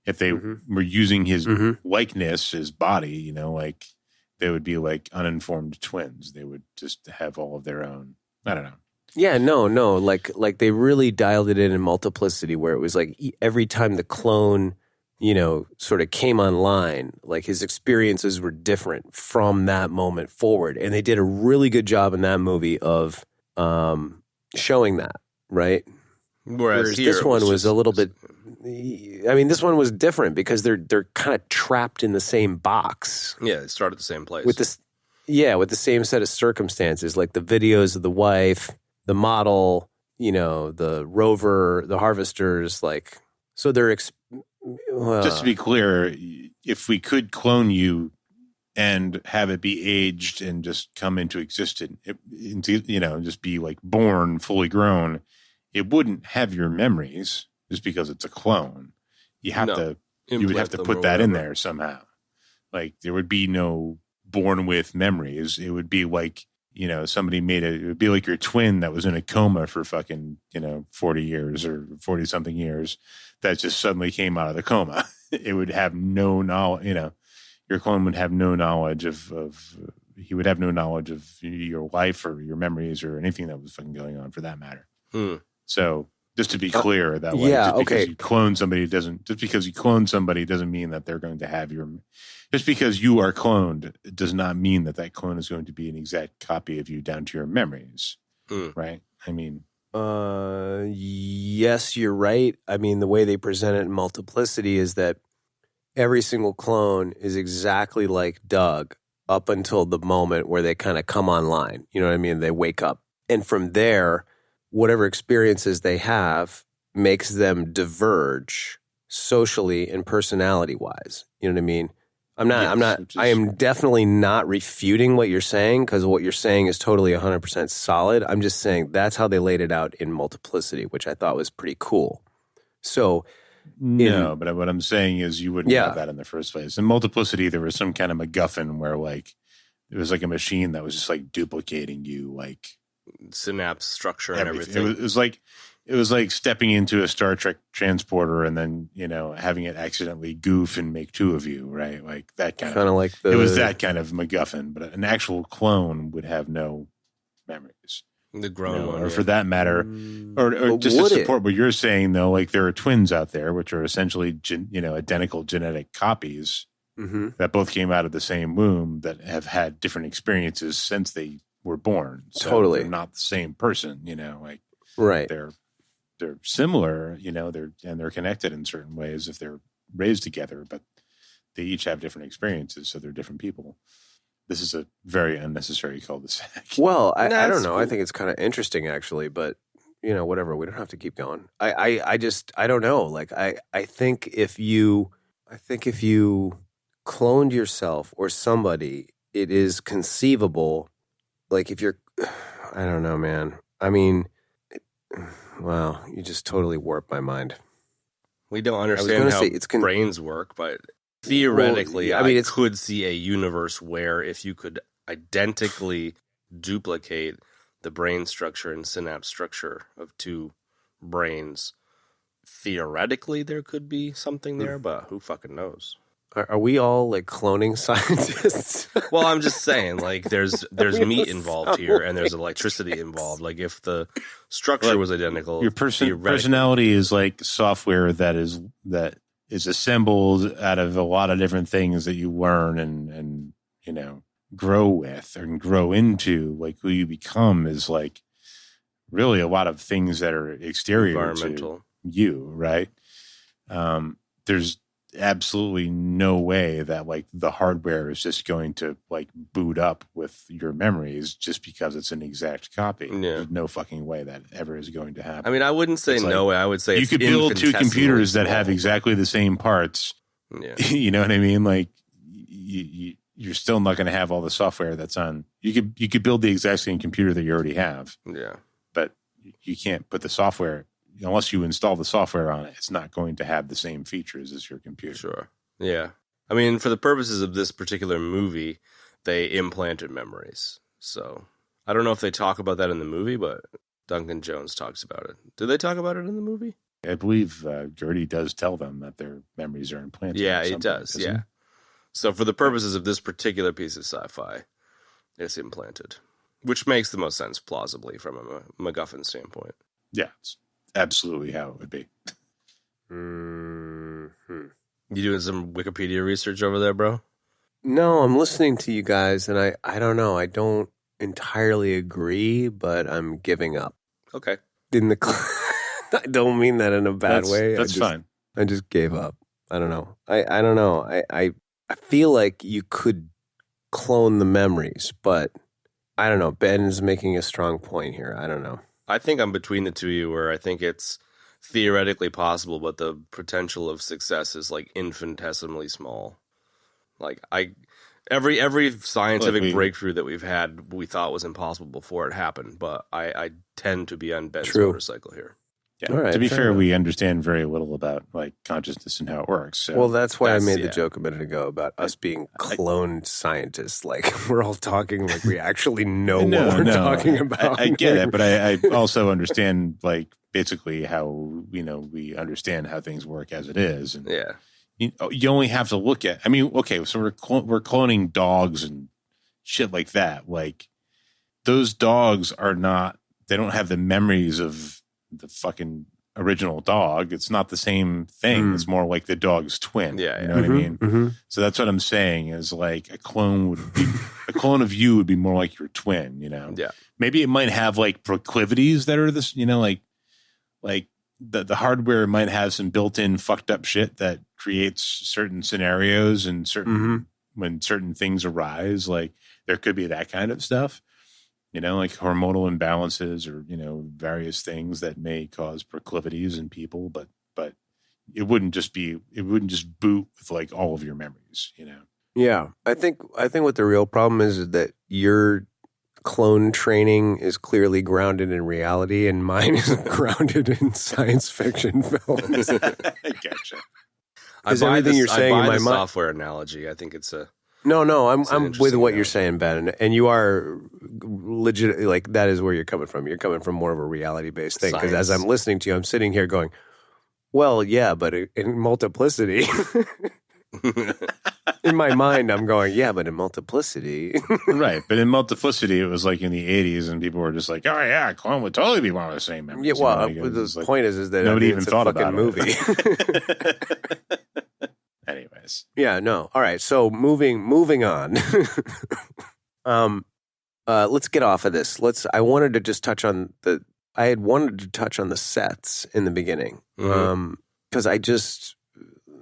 if they were using his likeness, his body, like they would be like uninformed twins. They would just have all of their own, I don't know. Yeah, no. Like they really dialed it in Multiplicity, where it was like every time the clone sort of came online. Like his experiences were different from that moment forward. And they did a really good job in that movie of showing that, right? Whereas here, this one was a little bit, this one was different because they're kind of trapped in the same box. Yeah, they start at the same place. With the same set of circumstances, like the videos of the wife, the model, the rover, the harvesters, like, so they're just to be clear, if we could clone you and have it be aged and just come into existence, just be like born fully grown, it wouldn't have your memories just because it's a clone. You would have to put that in there somehow. Like there would be no born with memories. It would be like, somebody it would be like your twin that was in a coma for fucking, 40 years or 40 something years that just suddenly came out of the coma. It would have no knowledge, your clone would have no knowledge he would have no knowledge of your life or your memories or anything that was fucking going on for that matter. So just to be clear that way, because you clone somebody doesn't mean that they're going to have just because you are cloned, it does not mean that clone is going to be an exact copy of you down to your memories. Right? I mean, yes, you're right. I mean, the way they present it in Multiplicity is that every single clone is exactly like Doug up until the moment where they kind of come online. You know what I mean? They wake up. And from there, whatever experiences they have makes them diverge socially and personality wise. You know what I mean? I am definitely not refuting what you're saying because what you're saying is totally 100% solid. I'm just saying that's how they laid it out in Multiplicity, which I thought was pretty cool. So, but what I'm saying is you wouldn't have that in the first place. In Multiplicity, there was some kind of MacGuffin where like it was like a machine that was just like duplicating you, like synapse structure and everything. It was like stepping into a Star Trek transporter and then, having it accidentally goof and make two of you, right? Like that kind of like it was that kind of MacGuffin, but an actual clone would have no memories. The grown one, or for that matter, or just to support what you're saying, though, like there are twins out there, which are essentially, identical genetic copies that both came out of the same womb that have had different experiences since they were born. So totally. They're not the same person, right. They're similar, they're connected in certain ways if they're raised together, but they each have different experiences, so they're different people. This is a very unnecessary cul-de-sac. Well, I don't know. Cool. I think it's kind of interesting, actually, but whatever. We don't have to keep going. I don't know. Like, I think if you cloned yourself or somebody, it is conceivable. Like, if you're, I don't know, man. I mean, wow, you just totally warped my mind. We don't understand how brains work, but theoretically, I could see a universe where if you could identically duplicate the brain structure and synapse structure of two brains, theoretically there could be something there, but who fucking knows? Are we all like cloning scientists? Well, I'm just saying, like, there's meat involved here, and there's electricity involved. Like, if the structure was identical, your personality is like software that is assembled out of a lot of different things that you learn and grow with and grow into. Like who you become is like really a lot of things that are exterior to you, right? There's absolutely no way that like the hardware is just going to like boot up with your memories just because it's an exact copy. Yeah. There's no fucking way that ever is going to happen. I mean, I wouldn't say no way. I would say you could build two computers that have exactly the same parts. Yeah. You know what I mean? Like you're still not going to have all the software that's on. You could build the exact same computer that you already have. Yeah. But you can't put the software. Unless you install the software on it, it's not going to have the same features as your computer. Sure. Yeah. I mean, for the purposes of this particular movie, they implanted memories. So I don't know if they talk about that in the movie, but Duncan Jones talks about it. Do they talk about it in the movie? I believe Gertie does tell them that their memories are implanted. Yeah, it does. Yeah. So for the purposes of this particular piece of sci-fi, it's implanted, which makes the most sense plausibly from a MacGuffin standpoint. Yeah. Absolutely how it would be. You doing some Wikipedia research over there, bro? No, I'm listening to you guys, and I don't know. I don't entirely agree, but I'm giving up. Okay. I don't mean that in a bad way. That's fine. I just gave up. I don't know. I don't know. I feel like you could clone the memories, but I don't know. Ben is making a strong point here. I don't know. I think I'm between the two of you where I think it's theoretically possible, but the potential of success is like infinitesimally small. Like every scientific breakthrough that we've had, we thought was impossible before it happened, but I tend to be on Ben's motorcycle here. Yeah. Right, to be fair, we understand very little about like consciousness and how it works. So well, that's why I made the joke a minute ago about us being cloned scientists. Like we're all talking like we actually know what we're talking about. I get it, but I also understand like basically how we understand how things work as it is. And you only have to look at. I mean, okay, so we're cloning dogs and shit like that. Like those dogs are not. They don't have the memories of the fucking original dog. It's not the same thing. It's more like the dog's twin. Yeah, you know what I mean? Mm-hmm. So that's what I'm saying is like a clone of you would be more like your twin, you know? Yeah. Maybe it might have like proclivities that are this, like the hardware might have some built-in fucked up shit that creates certain scenarios and when certain things arise, like there could be that kind of stuff. Like hormonal imbalances or, various things that may cause proclivities in people, but it wouldn't just boot with like all of your memories, Yeah. I think what the real problem is that your clone training is clearly grounded in reality and mine is grounded in science fiction films. Gotcha. Is everything you're saying in my mind? Software analogy. I think it's a... No, I'm with what you're saying, Ben, and you are legit. Like that is where you're coming from. You're coming from more of a reality-based thing. Because as I'm listening to you, I'm sitting here going, "Well, yeah, but in Multiplicity." In my mind, I'm going, "Yeah, but in Multiplicity." Right, but in Multiplicity, it was like in the '80s, and people were just like, "Oh yeah, clone would totally be one of the same memories." Yeah, well, the point is that nobody even thought about it. Movie. Anyways. Yeah, no. All right. So moving on. Let's get off of this. I wanted to just touch on the sets in the beginning. Because I guess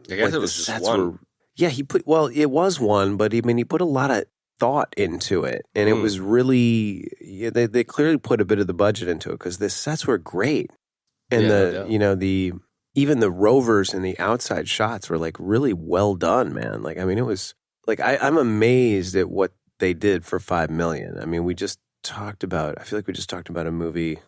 it was just one. It was one, but he put a lot of thought into it. And it was really, they clearly put a bit of the budget into it because the sets were great. And even the rovers and the outside shots were like really well done, man. Like, I mean, it was like, I'm amazed at what they did for $5 million. I mean, I feel like we just talked about a movie.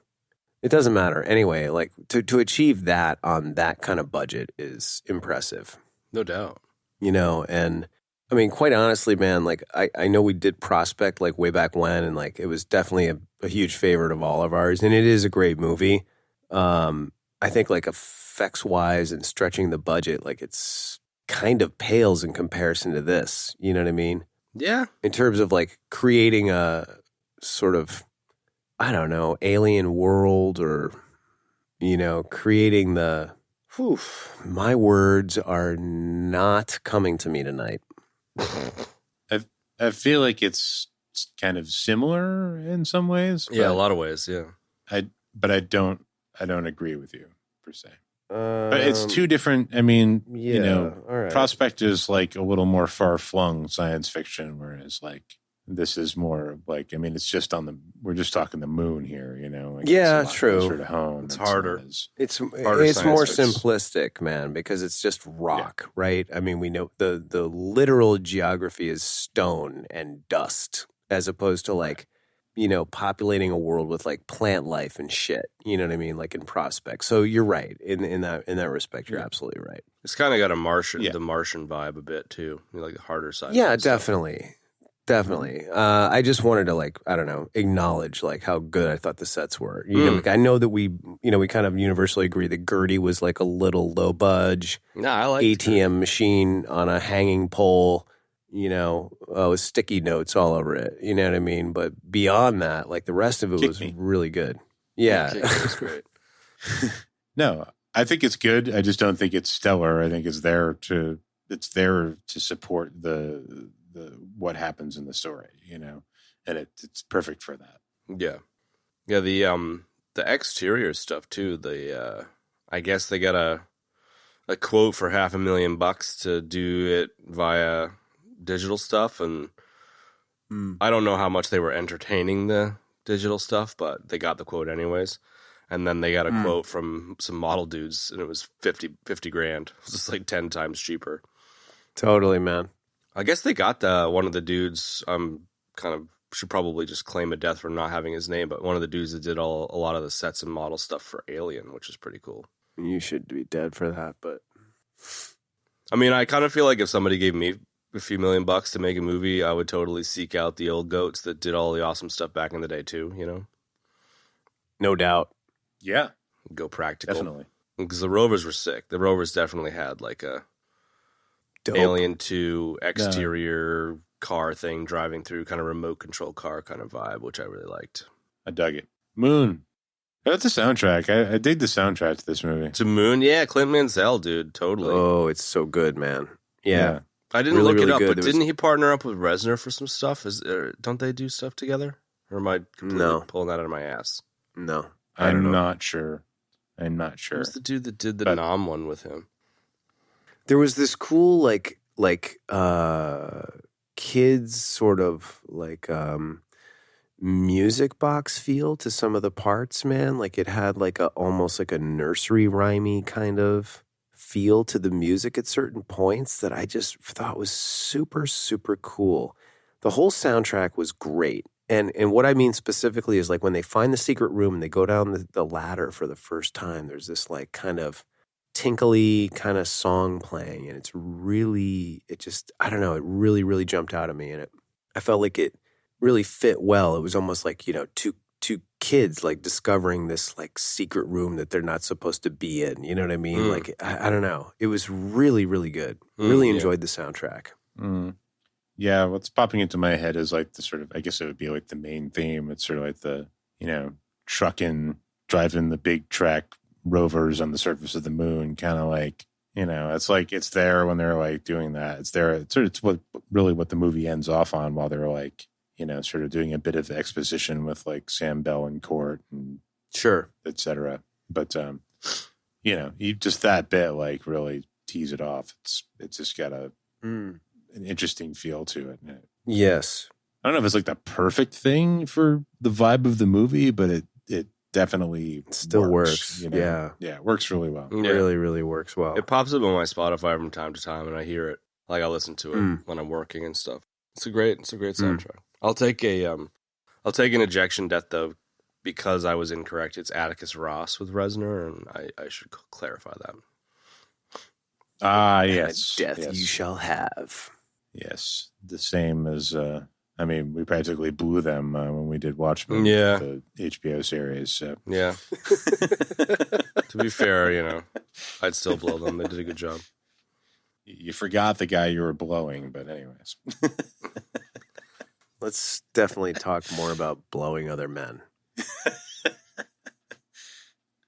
It doesn't matter. Anyway, like to achieve that on that kind of budget is impressive. No doubt. And I mean, quite honestly, man, like I know we did Prospect like way back when, and like it was definitely a huge favorite of all of ours. And it is a great movie. I think like effects wise and stretching the budget, like it's kind of pales in comparison to this. You know what I mean? Yeah. In terms of like creating a sort of, I don't know, alien world or, creating my words are not coming to me tonight. I feel like it's kind of similar in some ways. Yeah, a lot of ways. Yeah. But I don't agree with you per se. But it's two different. I mean, all right. Prospect is like a little more far flung science fiction, whereas like this is more like, I mean, it's just we're just talking the moon here, Like yeah, true. Closer to home. It's harder. It's more simplistic, man, because it's just rock, right? I mean, we know the literal geography is stone and dust, as opposed to like, populating a world with like plant life and shit. You know what I mean? Like in Prospect. So you're right in that respect. You're absolutely right. It's kind of got the Martian vibe a bit too, like the harder side. Yeah, definitely. I just wanted to like, I don't know, acknowledge like how good I thought the sets were. Like I know that we kind of universally agree that Gertie was like a little low budge. No, I like ATM machine on a hanging pole. With sticky notes all over it. You know what I mean? But beyond that, like the rest of it was really good. Yeah. It was great. No, I think it's good. I just don't think it's stellar. I think it's there to support the what happens in the story, and it's perfect for that. Yeah. Yeah, the exterior stuff too. I guess they got a quote for $500,000 to do it via digital stuff, and I don't know how much they were entertaining the digital stuff, but they got the quote anyways. And then they got a quote from some model dudes, and it was 50 grand. It was just like 10 times cheaper. Totally, man. I guess they got one of the dudes. Should probably just claim a death for not having his name, but one of the dudes that did a lot of the sets and model stuff for Alien, which is pretty cool. You should be dead for that, but I mean, I kind of feel like if somebody gave me a few $1,000,000 to make a movie, I would totally seek out the old goats that did all the awesome stuff back in the day too. No doubt. Yeah, go practical. Definitely. Because the Rovers were sick. The Rovers definitely had like a dope Alien 2 exterior car thing driving through, kind of remote control car kind of vibe, which I really liked. I dug it. Moon. That's the soundtrack. I dig the soundtrack to this movie. To Moon, yeah, Clint Mansell, dude, totally. Oh, it's so good, man. Yeah. I didn't look it up, but didn't he partner up with Reznor for some stuff? Don't they do stuff together? Or am I completely pulling that out of my ass? No. I'm not sure. Who's the dude that did the Nom one with him? There was this cool like kids sort of like music box feel to some of the parts, man. Like it had like almost like a nursery rhymey kind of feel to the music at certain points that I just thought was super, super cool. The whole soundtrack was great. And what I mean specifically is like when they find the secret room and they go down the ladder for the first time, there's this like kind of tinkly kind of song playing, and I don't know, it really, really jumped out at me, and I felt like it really fit well. It was almost like, two kids like discovering this like secret room that they're not supposed to be in. You know what I mean? Like, I don't know. It was really, really good. Really enjoyed the soundtrack. Yeah, what's popping into my head is like the sort of, I guess it would be like the main theme. It's sort of like the, trucking, driving the big track rovers on the surface of the moon, kind of like, it's like it's there when they're like doing that. It's there. It's what the movie ends off on, while they're like, sort of doing a bit of exposition with like Sam Bell in court and sure, etc. But you just that bit like really tease it off. It's just got an interesting feel to it. Yes. I don't know if it's like the perfect thing for the vibe of the movie, but it definitely still works. Yeah, it works really well. Yeah. Really, really works well. It pops up on my Spotify from time to time, and I hear it. Like I listen to it when I'm working and stuff. It's a great soundtrack. I'll take an ejection death though, because I was incorrect. It's Atticus Ross with Reznor, and I should clarify that. Yes. Death you shall have. Yes, the same as. We practically blew them when we did Watchmen, the HBO series. So. Yeah. To be fair, I'd still blow them. They did a good job. You forgot the guy you were blowing, but anyways. Let's definitely talk more about blowing other men.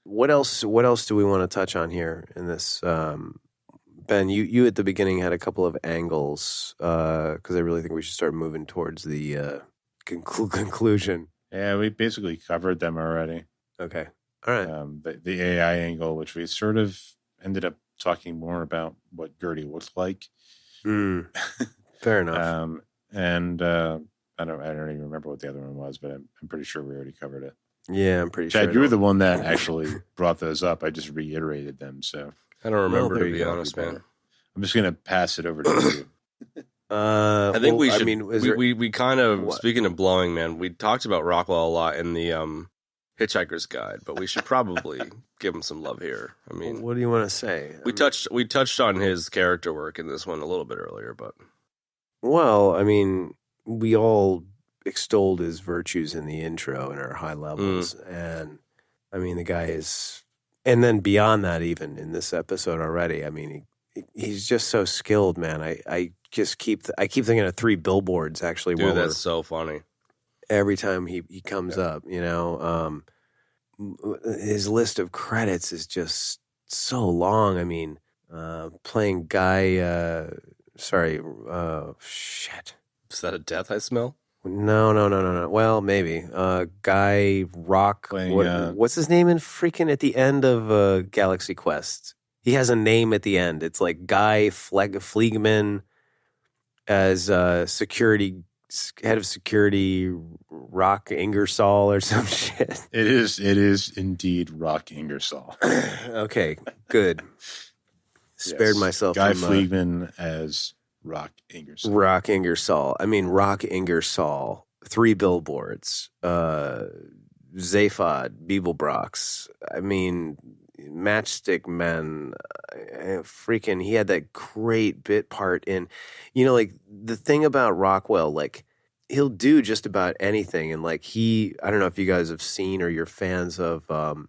What else do we want to touch on here in this? Ben, you at the beginning had a couple of angles because I really think we should start moving towards the conclusion. Yeah, we basically covered them already. Okay. All right. The AI angle, which we sort of ended up talking more about what Gertie looks like. Fair enough. I don't even remember what the other one was, but I'm pretty sure we already covered it. Yeah, I'm pretty sure. Chad, you were the one that actually brought those up. I just reiterated them, so I don't remember, to be honest, man. I'm just going to pass it over to you. I think we should. We kind of, speaking of blowing, man, we talked about Rockwell a lot in the Hitchhiker's Guide, but we should probably give him some love here. I mean, what do you want to say? We touched on his character work in this one a little bit earlier, but we all extolled his virtues in the intro in our high levels, and the guy is, and then beyond that, even in this episode already, he's just so skilled, man. I keep thinking of 3 Billboards actually. Dude, that's so funny. Every time he comes up, his list of credits is just so long. I mean, playing Guy. Shit. Is that a death I smell? No. Well, maybe. Guy Rock. Playing, what's his name in freaking at the end of Galaxy Quest? He has a name at the end. It's like Guy Fleegman as head of security, Rock Ingersol or some shit. It is indeed Rock Ingersol. Okay, good. Spared myself Guy from Fleegman as Rock Ingersol. Rock Ingersol. I mean, Rock Ingersol. 3 Billboards. Zaphod, Beeblebrox. I mean, Matchstick Men. Freaking, he had that great bit part in, like the thing about Rockwell, like he'll do just about anything. And like I don't know if you guys have seen or you're fans of, I'm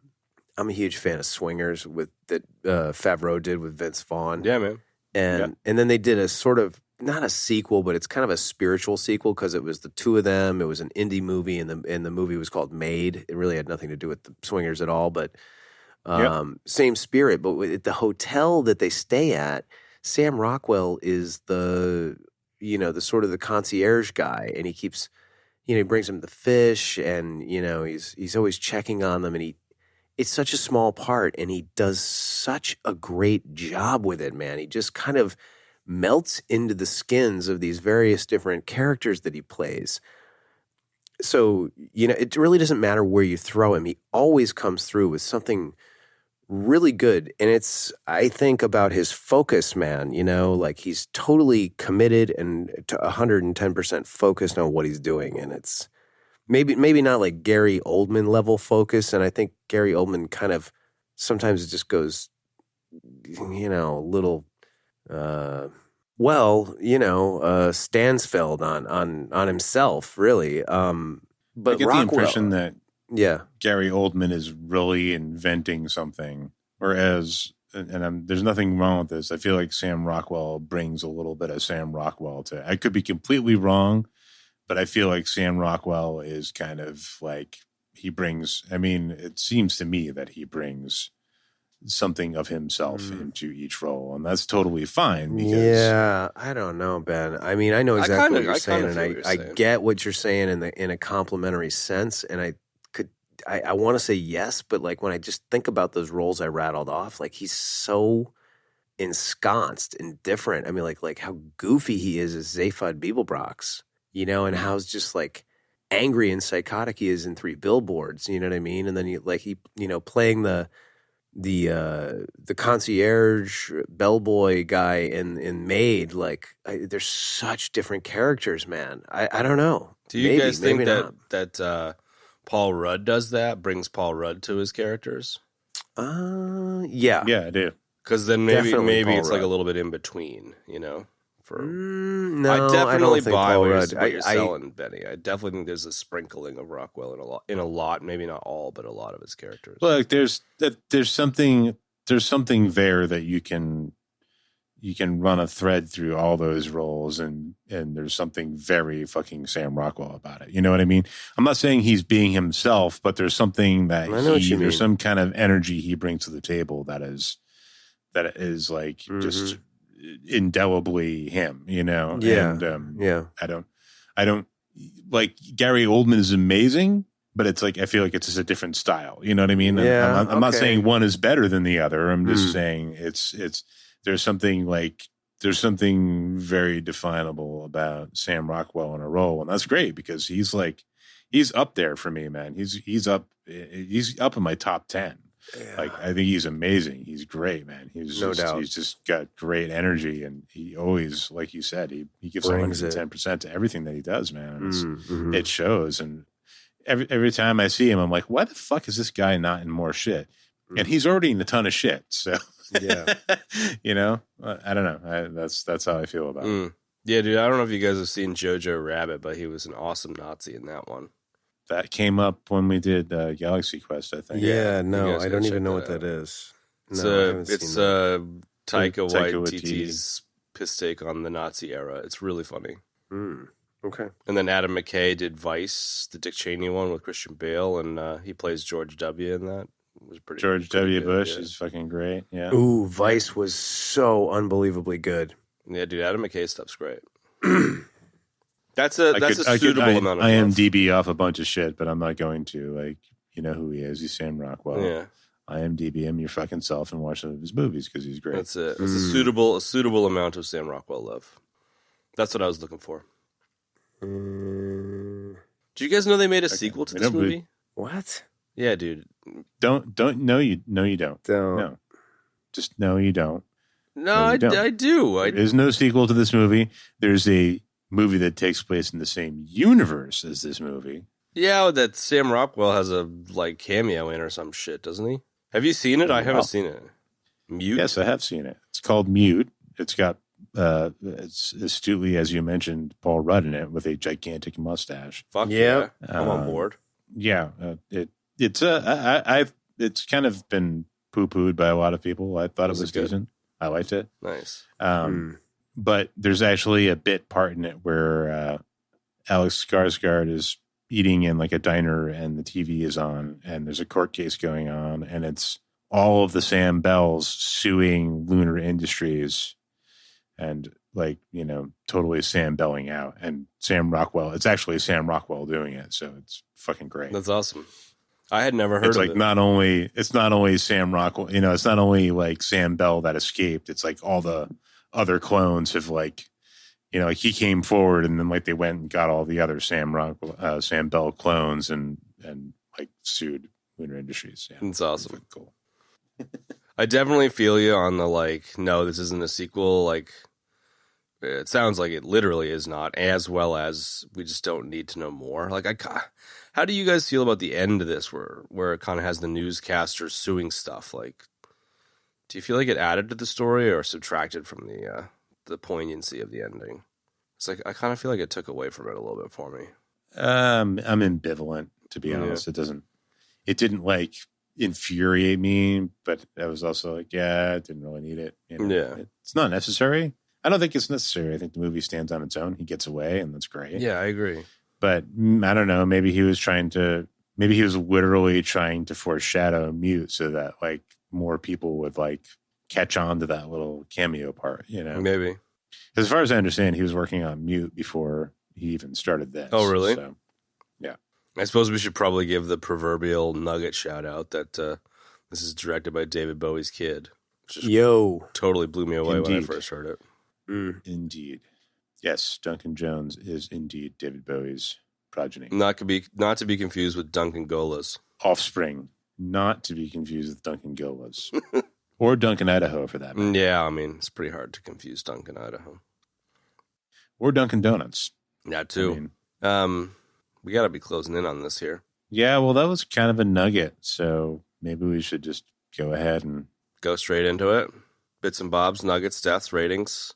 a huge fan of Swingers that Favreau did with Vince Vaughn. Yeah, man. And then they did a sort of, not a sequel, but it's kind of a spiritual sequel because it was the two of them. It was an indie movie, and the movie was called Made. It really had nothing to do with the Swingers at all, but same spirit. But at the hotel that they stay at, Sam Rockwell is the sort of the concierge guy, and he keeps, he brings them the fish, and he's always checking on them, and it's such a small part, and he does such a great job with it, man. He just kind of melts into the skins of these various different characters that he plays. So, it really doesn't matter where you throw him. He always comes through with something really good. And it's, I think, about his focus, man. Like he's totally committed and to 110% focused on what he's doing. And it's maybe not like Gary Oldman level focus. And I think Gary Oldman kind of, sometimes it just goes, a little, Stansfeld on himself, really. But I get Rockwell, the impression that yeah, Gary Oldman is really inventing something, whereas, there's nothing wrong with this. I feel like Sam Rockwell brings a little bit of Sam Rockwell to. I could be completely wrong, but I feel like Sam Rockwell is kind of like he brings. I mean, it seems to me that he brings something of himself into each role, and that's totally fine. Because I don't know, Ben. I mean, I know exactly what you're saying, and I get what you're saying in a complimentary sense, and I want to say yes, but like when I just think about those roles I rattled off, like he's so ensconced and different. I mean, like how goofy he is as Zaphod Beeblebrox, and how just like angry and psychotic he is in 3 Billboards. You know what I mean? And then he playing the concierge bellboy guy in Maid, there's such different characters, man. I don't know. Do you guys think that Paul Rudd does that? Brings Paul Rudd to his characters? Yeah, I do. Because then maybe Paul it's Rudd. like a little bit in between, no, I definitely don't think buy Paul what Rudd. you're selling, Benny. I definitely think there's a sprinkling of Rockwell in a lot, maybe not all, but a lot of his characters. Well, like there's something there that you can run a thread through all those roles, and there's something very fucking Sam Rockwell about it. You know what I mean? I'm not saying he's being himself, but there's something that there's some kind of energy he brings to the table that is like just indelibly him, Yeah. And I don't like Gary Oldman is amazing, but it's like I feel like it's just a different style. You know what I mean? Yeah, I'm not saying one is better than the other. I'm just saying it's there's something very definable about Sam Rockwell in a role, and that's great because he's up there for me, man. He's up in my top 10. Yeah. Like I think he's amazing. He's great, man. He's just got great energy, and he always, like you said, he gives 110% to everything that he does, man. It shows, and every time I see him, I'm like, why the fuck is this guy not in more shit? And he's already in a ton of shit, so yeah, I don't know. That's how I feel about it. Yeah, dude. I don't know if you guys have seen Jojo Rabbit, but he was an awesome Nazi in that one. That came up when we did Galaxy Quest, I think. Yeah, no, I don't even know what that is. It's Taika Waititi's piss take on the Nazi era. It's really funny. Okay. And then Adam McKay did Vice, the Dick Cheney one with Christian Bale, and he plays George W. in that. was pretty. George pretty W. good, Bush yeah. is fucking great. Yeah. Ooh, Vice was so unbelievably good. Yeah, dude, Adam McKay stuff's great. That's a suitable amount of love. IMDb off a bunch of shit, but I'm not going to. Like, you know who he is. He's Sam Rockwell. Yeah, IMDb him your fucking self and watch some of his movies because he's great. that's it. It's a suitable amount of Sam Rockwell love. That's what I was looking for. Do you guys know they made a sequel to this movie? What? Yeah, dude. Don't no you don't. Don't. No. Just no you don't. No, No, you don't. I do. There is no sequel to this movie. There's a movie that takes place in the same universe as this movie. Yeah, that Sam Rockwell has a cameo in or some shit, doesn't he? Have you seen it? I haven't seen it. Mute? Yes, I have seen it. It's called Mute. It's got it's astutely, as you mentioned, Paul Rudd in it with a gigantic mustache. Fuck yeah. I'm on board. Yeah, it's kind of been poo-pooed by a lot of people. I thought it was decent. I liked it. Nice. But there's actually a bit part in it where Alex Skarsgård is eating in like a diner and the TV is on and there's a court case going on and it's all of the Sam Bells suing Lunar Industries and totally Sam Belling out and Sam Rockwell. It's actually Sam Rockwell doing it. So it's fucking great. That's awesome. I had never heard of it. It's not only Sam Rockwell, it's not only like Sam Bell that escaped. It's like all the other clones have he came forward and then they went and got all the other Sam Bell clones and sued Lunar Industries. Yeah, that's awesome. Cool. I definitely feel you on the no, this isn't a sequel. It sounds like it literally is not, as well as we just don't need to know more. How do you guys feel about the end of this, where it kind of has the newscasters suing stuff? Do you feel like it added to the story or subtracted from the poignancy of the ending? It's I kind of feel like it took away from it a little bit for me. I'm ambivalent, to be honest. It didn't infuriate me, but I was also I didn't really need it. It's not necessary. I don't think it's necessary. I think the movie stands on its own. He gets away, and that's great. Yeah, I agree. But I don't know. Maybe he was literally trying to foreshadow Mute so that more people would catch on to that little cameo part. Maybe. As far as I understand, he was working on Mute before he even started this. Oh, really? So, yeah. I suppose we should probably give the proverbial nugget shout out that this is directed by David Bowie's kid. Totally blew me away when I first heard it. Indeed. Yes, Duncan Jones is indeed David Bowie's progeny. Not to be confused with Duncan Gola's offspring. Not to be confused with Duncan Gola's. Or Duncan Idaho, for that matter. Yeah, I mean, it's pretty hard to confuse Duncan Idaho. Or Dunkin' Donuts. That too. We got to be closing in on this here. Yeah, well, that was kind of a nugget, so maybe we should just go ahead and go straight into it. Bits and bobs, nuggets, deaths, ratings.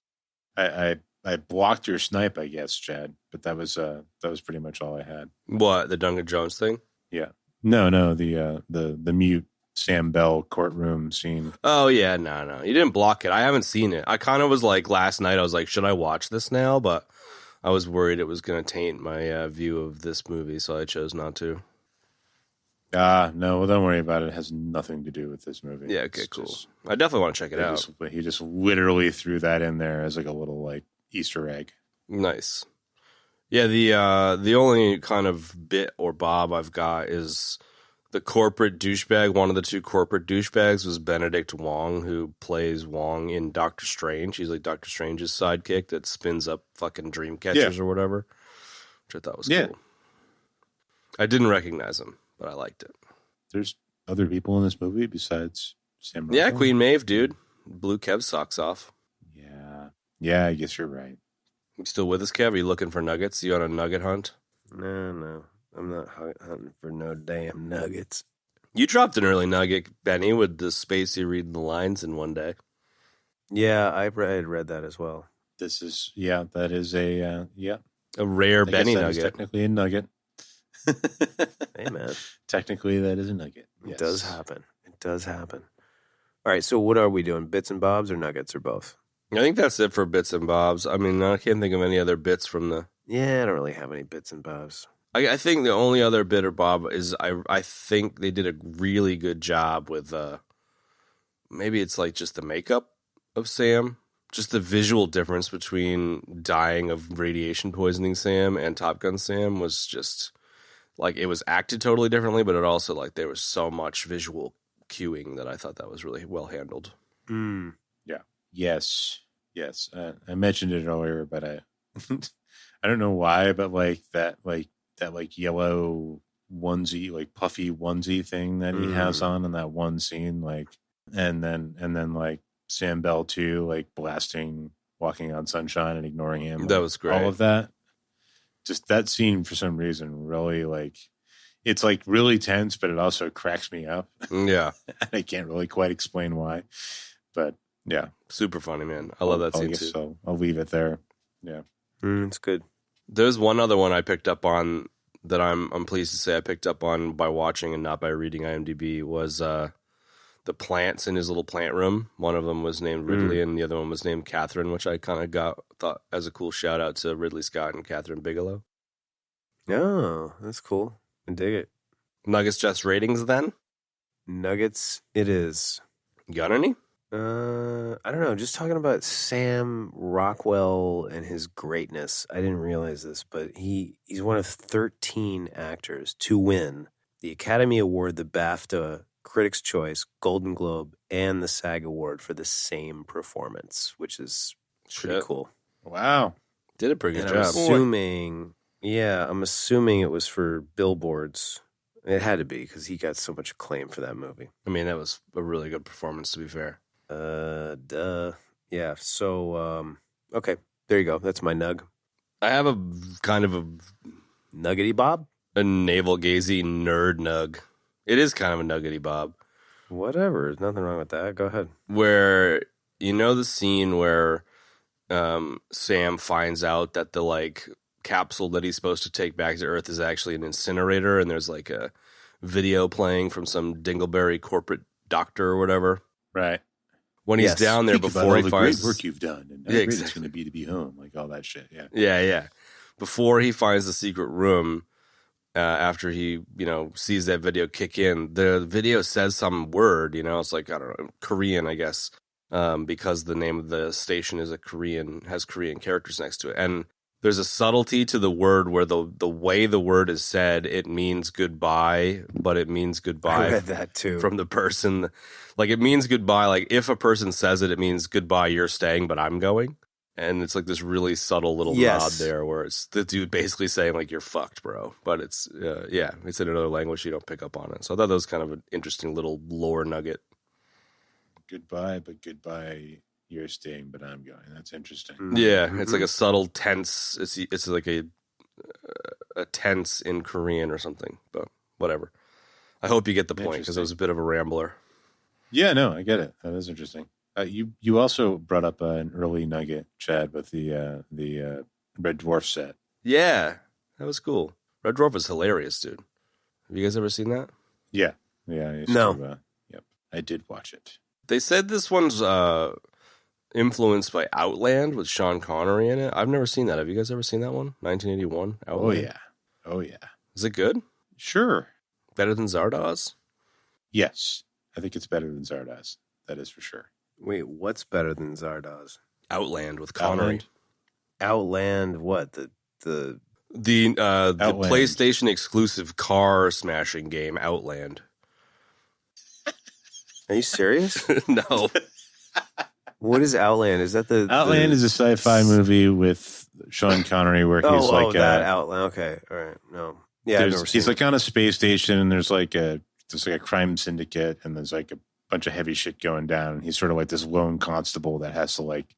I blocked your snipe, I guess, Chad, but that was pretty much all I had. What, the Duncan Jones thing? Yeah. No, the Mute Sam Bell courtroom scene. Oh yeah, no. You didn't block it. I haven't seen it. I kind of was last night I was should I watch this now? But I was worried it was going to taint my view of this movie, so I chose not to. No, well, don't worry about it. It has nothing to do with this movie. Yeah, okay, cool. I definitely want to check it out. He just literally threw that in there as a little Easter egg. Nice. Yeah, the only kind of bit or bob I've got is the corporate douchebag. One of the two corporate douchebags was Benedict Wong, who plays Wong in Doctor Strange. He's Doctor Strange's sidekick that spins up fucking dream catchers or whatever, which I thought was cool. I didn't recognize him, but I liked it. There's other people in this movie besides Sam Rockwell? Yeah, Queen Maeve, dude. Blew Kev's socks off. Yeah, I guess you're right. You still with us, Kev? Are you looking for nuggets? You on a nugget hunt? No. I'm not hunting for no damn nuggets. You dropped an early nugget, Benny, with the Spacey reading the lines in one day. Yeah, I had read that as well. That is a rare Benny nugget. Technically a nugget. Hey, man. Technically, that is a nugget. Yes. It does happen. All right, so what are we doing? Bits and bobs or nuggets or both? I think that's it for bits and bobs. I mean, I can't think of any other bits from the... Yeah, I don't really have any bits and bobs. I think the only other bit of Bob is I think they did a really good job with maybe it's like just the makeup of Sam. Just the visual difference between dying of radiation poisoning Sam and Top Gun Sam was just like it was acted totally differently, but it also like there was so much visual cueing that I thought that was really well handled. Yeah. Yes. I mentioned it earlier, but I I don't know why, but that yellow onesie, like puffy onesie thing that he has on in that one scene, like, and then like Sam Bell too, like blasting Walking on Sunshine and ignoring him. That was great. All of that. Just that scene for some reason really like it's like really tense, but it also cracks me up. Yeah. I can't really quite explain why. But yeah. Super funny, man. I love that scene too. So I'll leave it there. Yeah. It's good. There's one other one I picked up on that I'm pleased to say I picked up on by watching and not by reading IMDb was the plants in his little plant room. One of them was named Ridley and the other one was named Catherine, which I kind of thought as a cool shout out to Ridley Scott and Catherine Bigelow. Oh, that's cool. I dig it. Nuggets Jets ratings then? Nuggets it is. You got any? I don't know. Just talking about Sam Rockwell and his greatness. I didn't realize this, but he's one of 13 actors to win the Academy Award, the BAFTA, Critics' Choice, Golden Globe, and the SAG Award for the same performance, which is pretty cool. Wow. Did a pretty good job. I'm assuming it was for Billboards. It had to be because he got so much acclaim for that movie. I mean, that was a really good performance, to be fair. Duh. Yeah. So, okay. There you go. That's my nug. I have a kind of a Nuggety Bob? a navel-gazy nerd nug. It is kind of a nuggety Bob. Whatever. There's nothing wrong with that. Go ahead. Where, you know the scene where Sam finds out that the, like, capsule that he's supposed to take back to Earth is actually an incinerator, and there's, like, a video playing from some Dingleberry corporate doctor or whatever. Right. When he's down there before he finds the great work you've done, and how great it's going to be home, like all that shit. Yeah. Before he finds the secret room, after he sees that video kick in, the video says some word. It's like, I don't know, Korean, I guess, because the name of the station is has Korean characters next to it, and there's a subtlety to the word where the way the word is said, it means goodbye, but it means goodbye. I read that too. From the person. Like, it means goodbye. Like, if a person says it, it means goodbye, you're staying, but I'm going. And it's like this really subtle little nod there where it's the dude basically saying, like, you're fucked, bro. But it's, it's in another language. You don't pick up on it. So I thought that was kind of an interesting little lore nugget. Goodbye, but goodbye. You're staying, but I'm going. That's interesting. Yeah, it's like a subtle tense. It's like a tense in Korean or something. But whatever. I hope you get the point because it was a bit of a rambler. Yeah, no, I get it. That is interesting. You also brought up an early nugget, Chad, with the Red Dwarf set. Yeah, that was cool. Red Dwarf was hilarious, dude. Have you guys ever seen that? Yeah. No. Yep, I did watch it. They said this one's influenced by Outland with Sean Connery in it. I've never seen that. Have you guys ever seen that one? 1981, Outland? Oh, yeah. Is it good? Sure. Better than Zardoz? Yes. I think it's better than Zardoz. That is for sure. Wait, what's better than Zardoz? Outland with Connery. Outland what? The PlayStation exclusive car smashing game, Outland. Are you serious? No. What is Outland? Is that Outland is a sci-fi movie with Sean Connery where he's that Outland. Okay, all right. No, yeah, he's like on a space station, and there's like a crime syndicate, and there's like a bunch of heavy shit going down. And he's sort of like this lone constable that has to like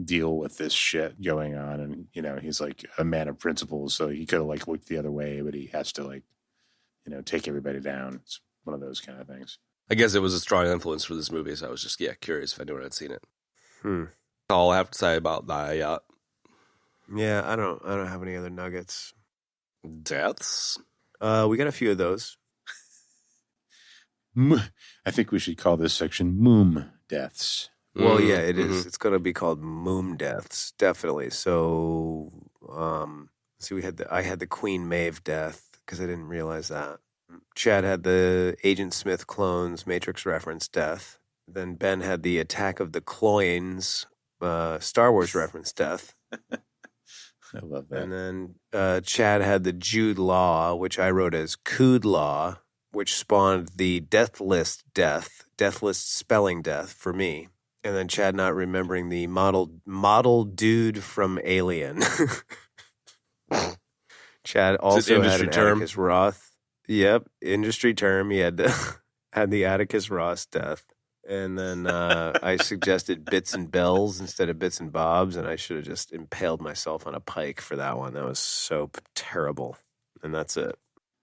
deal with this shit going on, and he's like a man of principles, so he could have like looked the other way, but he has to like take everybody down. It's one of those kind of things. I guess it was a strong influence for this movie, so I was just curious if anyone had seen it. All I have to say about that. Yeah, I don't have any other nuggets. Deaths? We got a few of those. I think we should call this section Moom Deaths. Well, yeah, it is. It's going to be called Moom Deaths, definitely. So, See, I had the Queen Maeve death because I didn't realize that. Chad had the Agent Smith clones Matrix reference death. Then Ben had the Attack of the Clones Star Wars reference death. I love that. And then Chad had the Jude Law, which I wrote as Cood Law, which spawned the Death List spelling death for me. And then Chad not remembering the model dude from Alien. Chad also had an Atticus Ross. Yep, industry term. He had the Atticus Ross death. And then I suggested Bits and Bells instead of Bits and Bobs, and I should have just impaled myself on a pike for that one. That was so terrible. And that's it.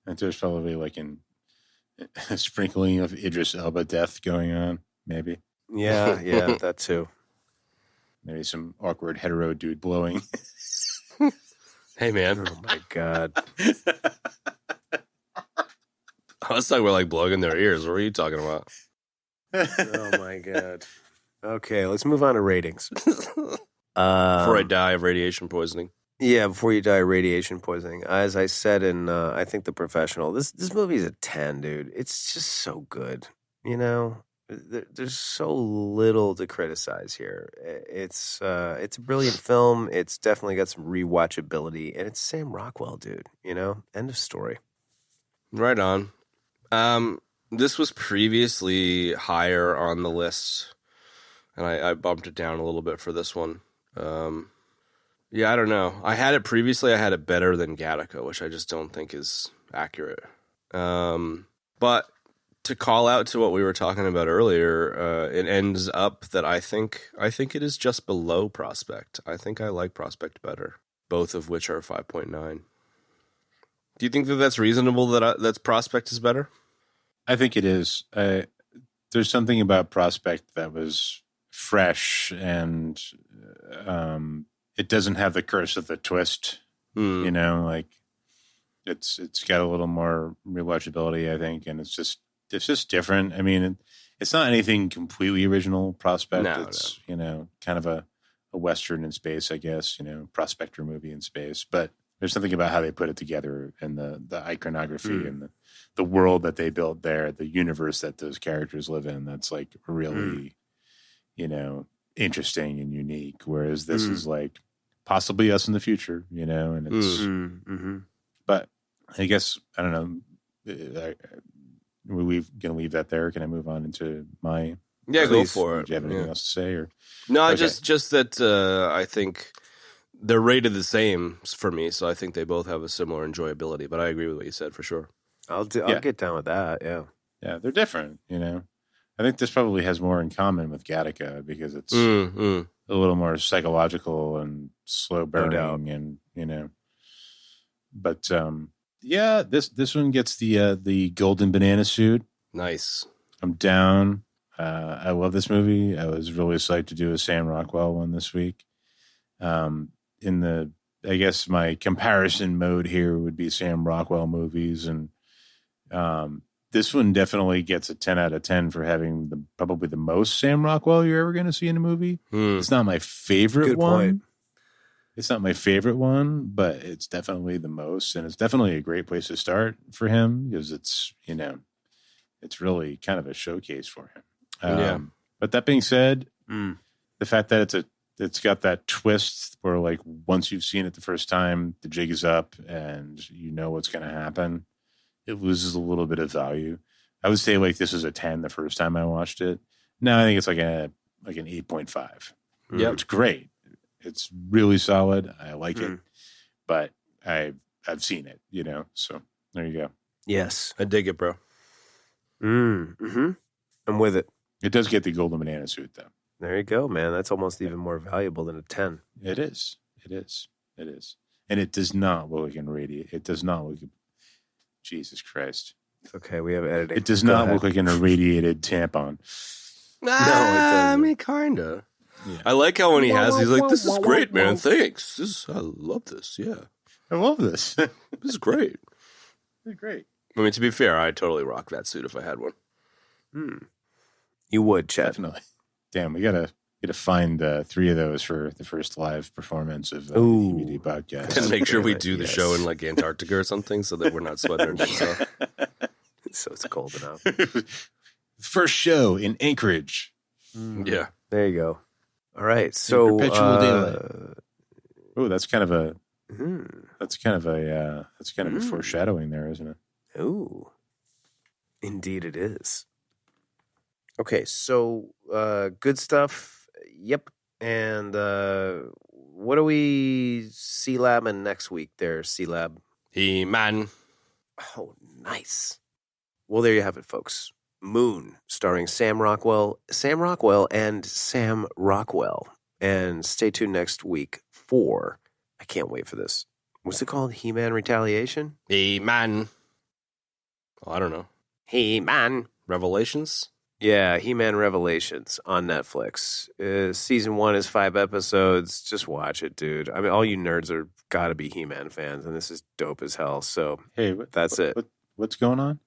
And there's probably like a sprinkling of Idris Elba death going on, maybe. Yeah, that too. Maybe some awkward hetero dude blowing. Hey, man. Oh, my God. I was talking about like blowing in their ears. What were you talking about? Oh, my God. Okay, let's move on to ratings. Before I die of radiation poisoning. Yeah, before you die of radiation poisoning. As I said in, I think, The Professional, this movie's a 10, dude. It's just so good, you know? There's so little to criticize here. It's a brilliant film. It's definitely got some rewatchability, and it's Sam Rockwell, dude. You know, end of story. Right on. This was previously higher on the list, and I bumped it down a little bit for this one. Yeah, I don't know. I had it previously. I had it better than Gattaca, which I just don't think is accurate. But to call out to what we were talking about earlier, it ends up that I think it is just below Prospect. I think I like Prospect better, both of which are 5.9. Do you think that that's reasonable that Prospect is better? I think it is. There's something about Prospect that was fresh, and it doesn't have the curse of the twist. You know, like it's got a little more rewatchability, I think, and it's just different. I mean, it's not anything completely original. Prospect, it's you know, kind of a Western in space, I guess. You know, prospector movie in space, but there's something about how they put it together and the iconography and the world that they built there, the universe that those characters live in. That's like really, you know, interesting and unique. Whereas this is like possibly us in the future, you know, and it's, but I guess, I don't know. We're going to leave that there. Can I move on into my? Yeah, go for it. Do you have anything else to say? Or no, okay. just that I think they're rated the same for me, so I think they both have a similar enjoyability. But I agree with what you said for sure. I'll get down with that. Yeah, yeah, they're different. You know, I think this probably has more in common with Gattaca because it's a little more psychological and slow burning, and you know. But yeah, this one gets the golden banana suit. Nice. I'm down. I love this movie. I was really psyched to do a Sam Rockwell one this week. I guess my comparison mode here would be Sam Rockwell movies, and this one definitely gets a 10 out of 10 for having probably the most Sam Rockwell you're ever going to see in a movie. It's not my favorite one. Point. It's not my favorite one, but it's definitely the most, and it's definitely a great place to start for him because it's, you know, it's really kind of a showcase for him. Yeah. But that being said, the fact that it's got that twist where, like, once you've seen it the first time, the jig is up and you know what's going to happen, it loses a little bit of value. I would say, like, this is a 10 the first time I watched it. Now I think it's like an 8.5. Yeah, it's great. It's really solid. I like it, but I've seen it, you know. So there you go. Yes, I dig it, bro. I'm with it. It does get the golden banana suit, though. There you go, man. That's almost even more valuable than a 10. It is. And it does not look like an radiate. It does not look. Jesus Christ. Okay, we have editing. It does not look like an irradiated tampon. No, it doesn't. I mean, kind of. Yeah. I like how when he's like, this is great, man. Thanks. I love this. Yeah. I love this. This is great. It's great. I mean, to be fair, I'd totally rock that suit if I had one. You would, Chad. Definitely. Damn, we gotta Got to find 3 of those for the first live performance of the Ooh. EBD podcast. And make sure we do the Yes. show in like Antarctica or something so that we're not sweating our dicks off. So it's cold enough. First show in Anchorage. Yeah. There you go. All right. So perpetual daylight. Oh, that's kind of a hmm. that's kind of a foreshadowing there, isn't it? Ooh. Indeed it is. Okay, so good stuff. Yep. And what are we C-Labbing next week there, C-Lab? He-Man. Oh, nice. Well, there you have it, folks. Moon, starring Sam Rockwell, and Sam Rockwell. And stay tuned next week for, I can't wait for this. What's it called? He-Man Retaliation? He-Man. Oh, I don't know. He-Man. Revelations? Yeah, He-Man Revelations on Netflix. Season 1 is 5 episodes. Just watch it, dude. I mean, all you nerds are got to be He-Man fans, and this is dope as hell. So, Hey, that's it. What's going on?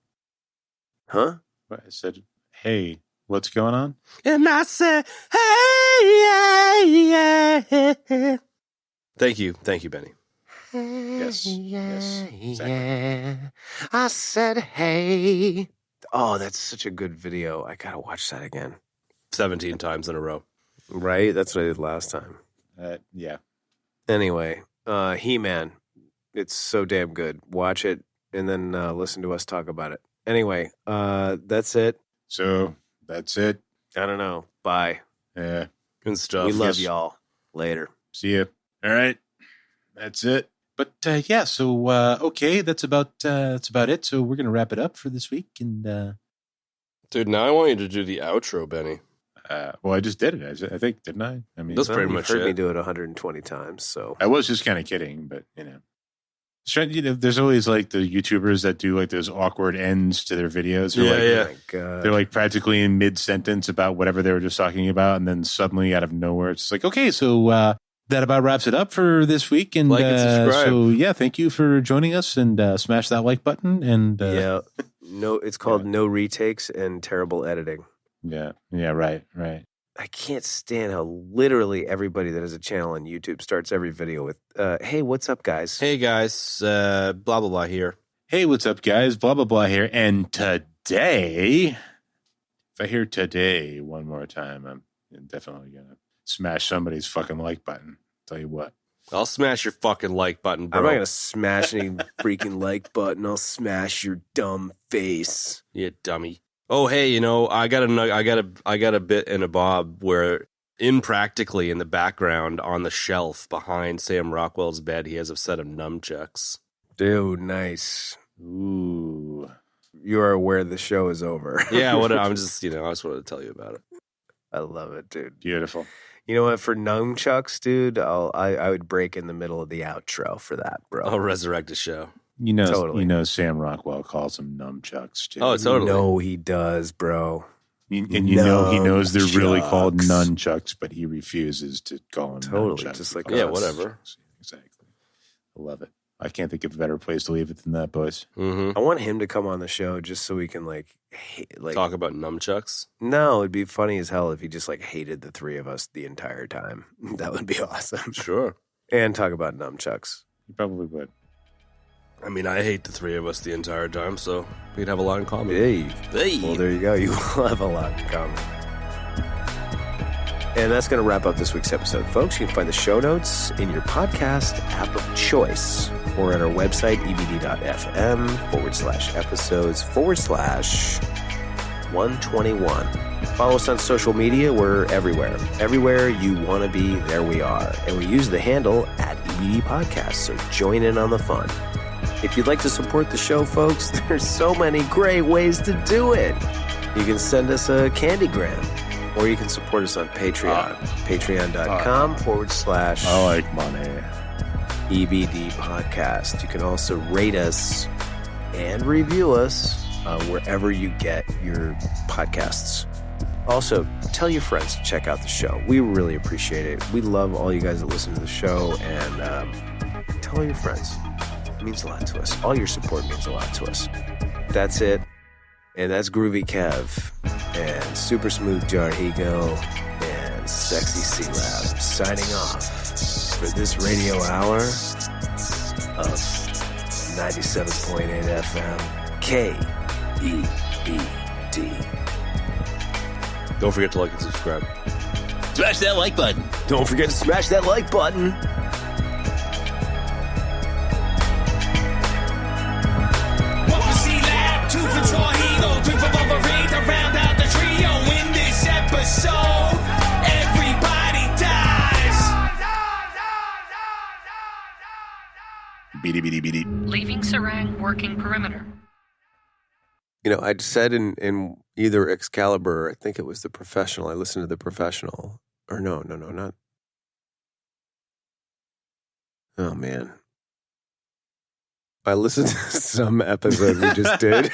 Huh? I said, hey, what's going on? And I said, hey, yeah. Thank you, Benny. Yes. Yeah. I said, hey. Oh, that's such a good video. I got to watch that again. 17 times in a row. Right? That's what I did last time. Yeah. Anyway, He-Man. It's so damn good. Watch it and then listen to us talk about it. Anyway, that's it. So that's it. I don't know. Bye. Yeah. Good stuff. We love Yes. y'all. Later. See ya. All right. That's it. But yeah, so okay, that's about it. So we're gonna wrap it up for this week. And Dude, now I want you to do the outro, Benny. well, I just did it. I think, didn't I? I mean, That's pretty You've much heard me it. do it 120 times, so. I was just kind of kidding, but there's always like the YouTubers that do like those awkward ends to their videos. They're Yeah, like, yeah. Oh my God. They're like practically in mid sentence about whatever they were just talking about, and then suddenly out of nowhere, it's just like, okay, so that about wraps it up for this week. And Like and subscribe. so yeah, thank you for joining us, and smash that like button. And Yeah. No, it's called No Retakes and Terrible Editing. yeah, right. I can't stand how literally everybody that has a channel on YouTube starts every video with, hey, what's up, guys? Hey, guys. Blah, blah, blah here. Hey, what's up, guys? Blah blah blah here. And today, if I hear today one more time, I'm definitely gonna smash somebody's fucking like button. Tell you what. I'll smash your fucking like button, bro. I'm not going to smash any freaking like button. I'll smash your dumb face. You dummy. Oh, hey, I got a bit in a bob where impractically in the background on the shelf behind Sam Rockwell's bed, he has a set of nunchucks. Dude, nice. Ooh. You are aware the show is over. Yeah, I'm just, I just wanted to tell you about it. I love it, dude. Beautiful. You know what? For nunchucks, dude, I would break in the middle of the outro for that, bro. I'll resurrect the show. Totally. Sam Rockwell calls them nunchucks too. Oh, totally. No, he does, bro. And he knows they're really called Nunchucks. nunchucks, but he refuses to call them Totally, nunchucks. just like He calls us. them whatever. nunchucks. Exactly. I love it. I can't think of a better place to leave it than that, boys. Mm-hmm. I want him to come on the show just so we can Talk about nunchucks. No, it'd be funny as hell if he just hated the three of us the entire time. That would be awesome. Sure. And talk about nunchucks. He probably would. I mean, I hate the three of us the entire time, so we'd have a lot in common. Hey. Hey. Well, there you go. You will have a lot in common. And that's going to wrap up this week's episode, folks. You can find the show notes in your podcast app of choice or at our website, ebd.fm/episodes/121. Follow us on social media. We're everywhere. Everywhere you want to be, there we are. And we use the handle @EBD Podcast, so join in on the fun. If you'd like to support the show, folks, there's so many great ways to do it. You can send us a candygram, or you can support us on Patreon. Patreon.com/ I like money. EBD Podcast. You can also rate us and review us wherever you get your podcasts. Also, tell your friends to check out the show. We really appreciate it. We love all you guys that listen to the show, and tell all your friends. It means a lot to us. All your support means a lot to us. That's it. And that's Groovy Kev and Super Smooth Jarhigo and Sexy C-Lab, signing off for this radio hour of 97.8 FM KEBD. Don't forget to like and subscribe. Smash that like button. Don't forget to smash that like button. C-Lab, 2 for Torpedo, 3 for Wolverine to round out the trio in this episode. Everybody dies. Beady, beady, beady. Leaving Serang working perimeter. You know, I'd said in either Excalibur, or I think it was The Professional. I listened to The Professional. Or no, not. Oh, man. I listened to some episode we just did.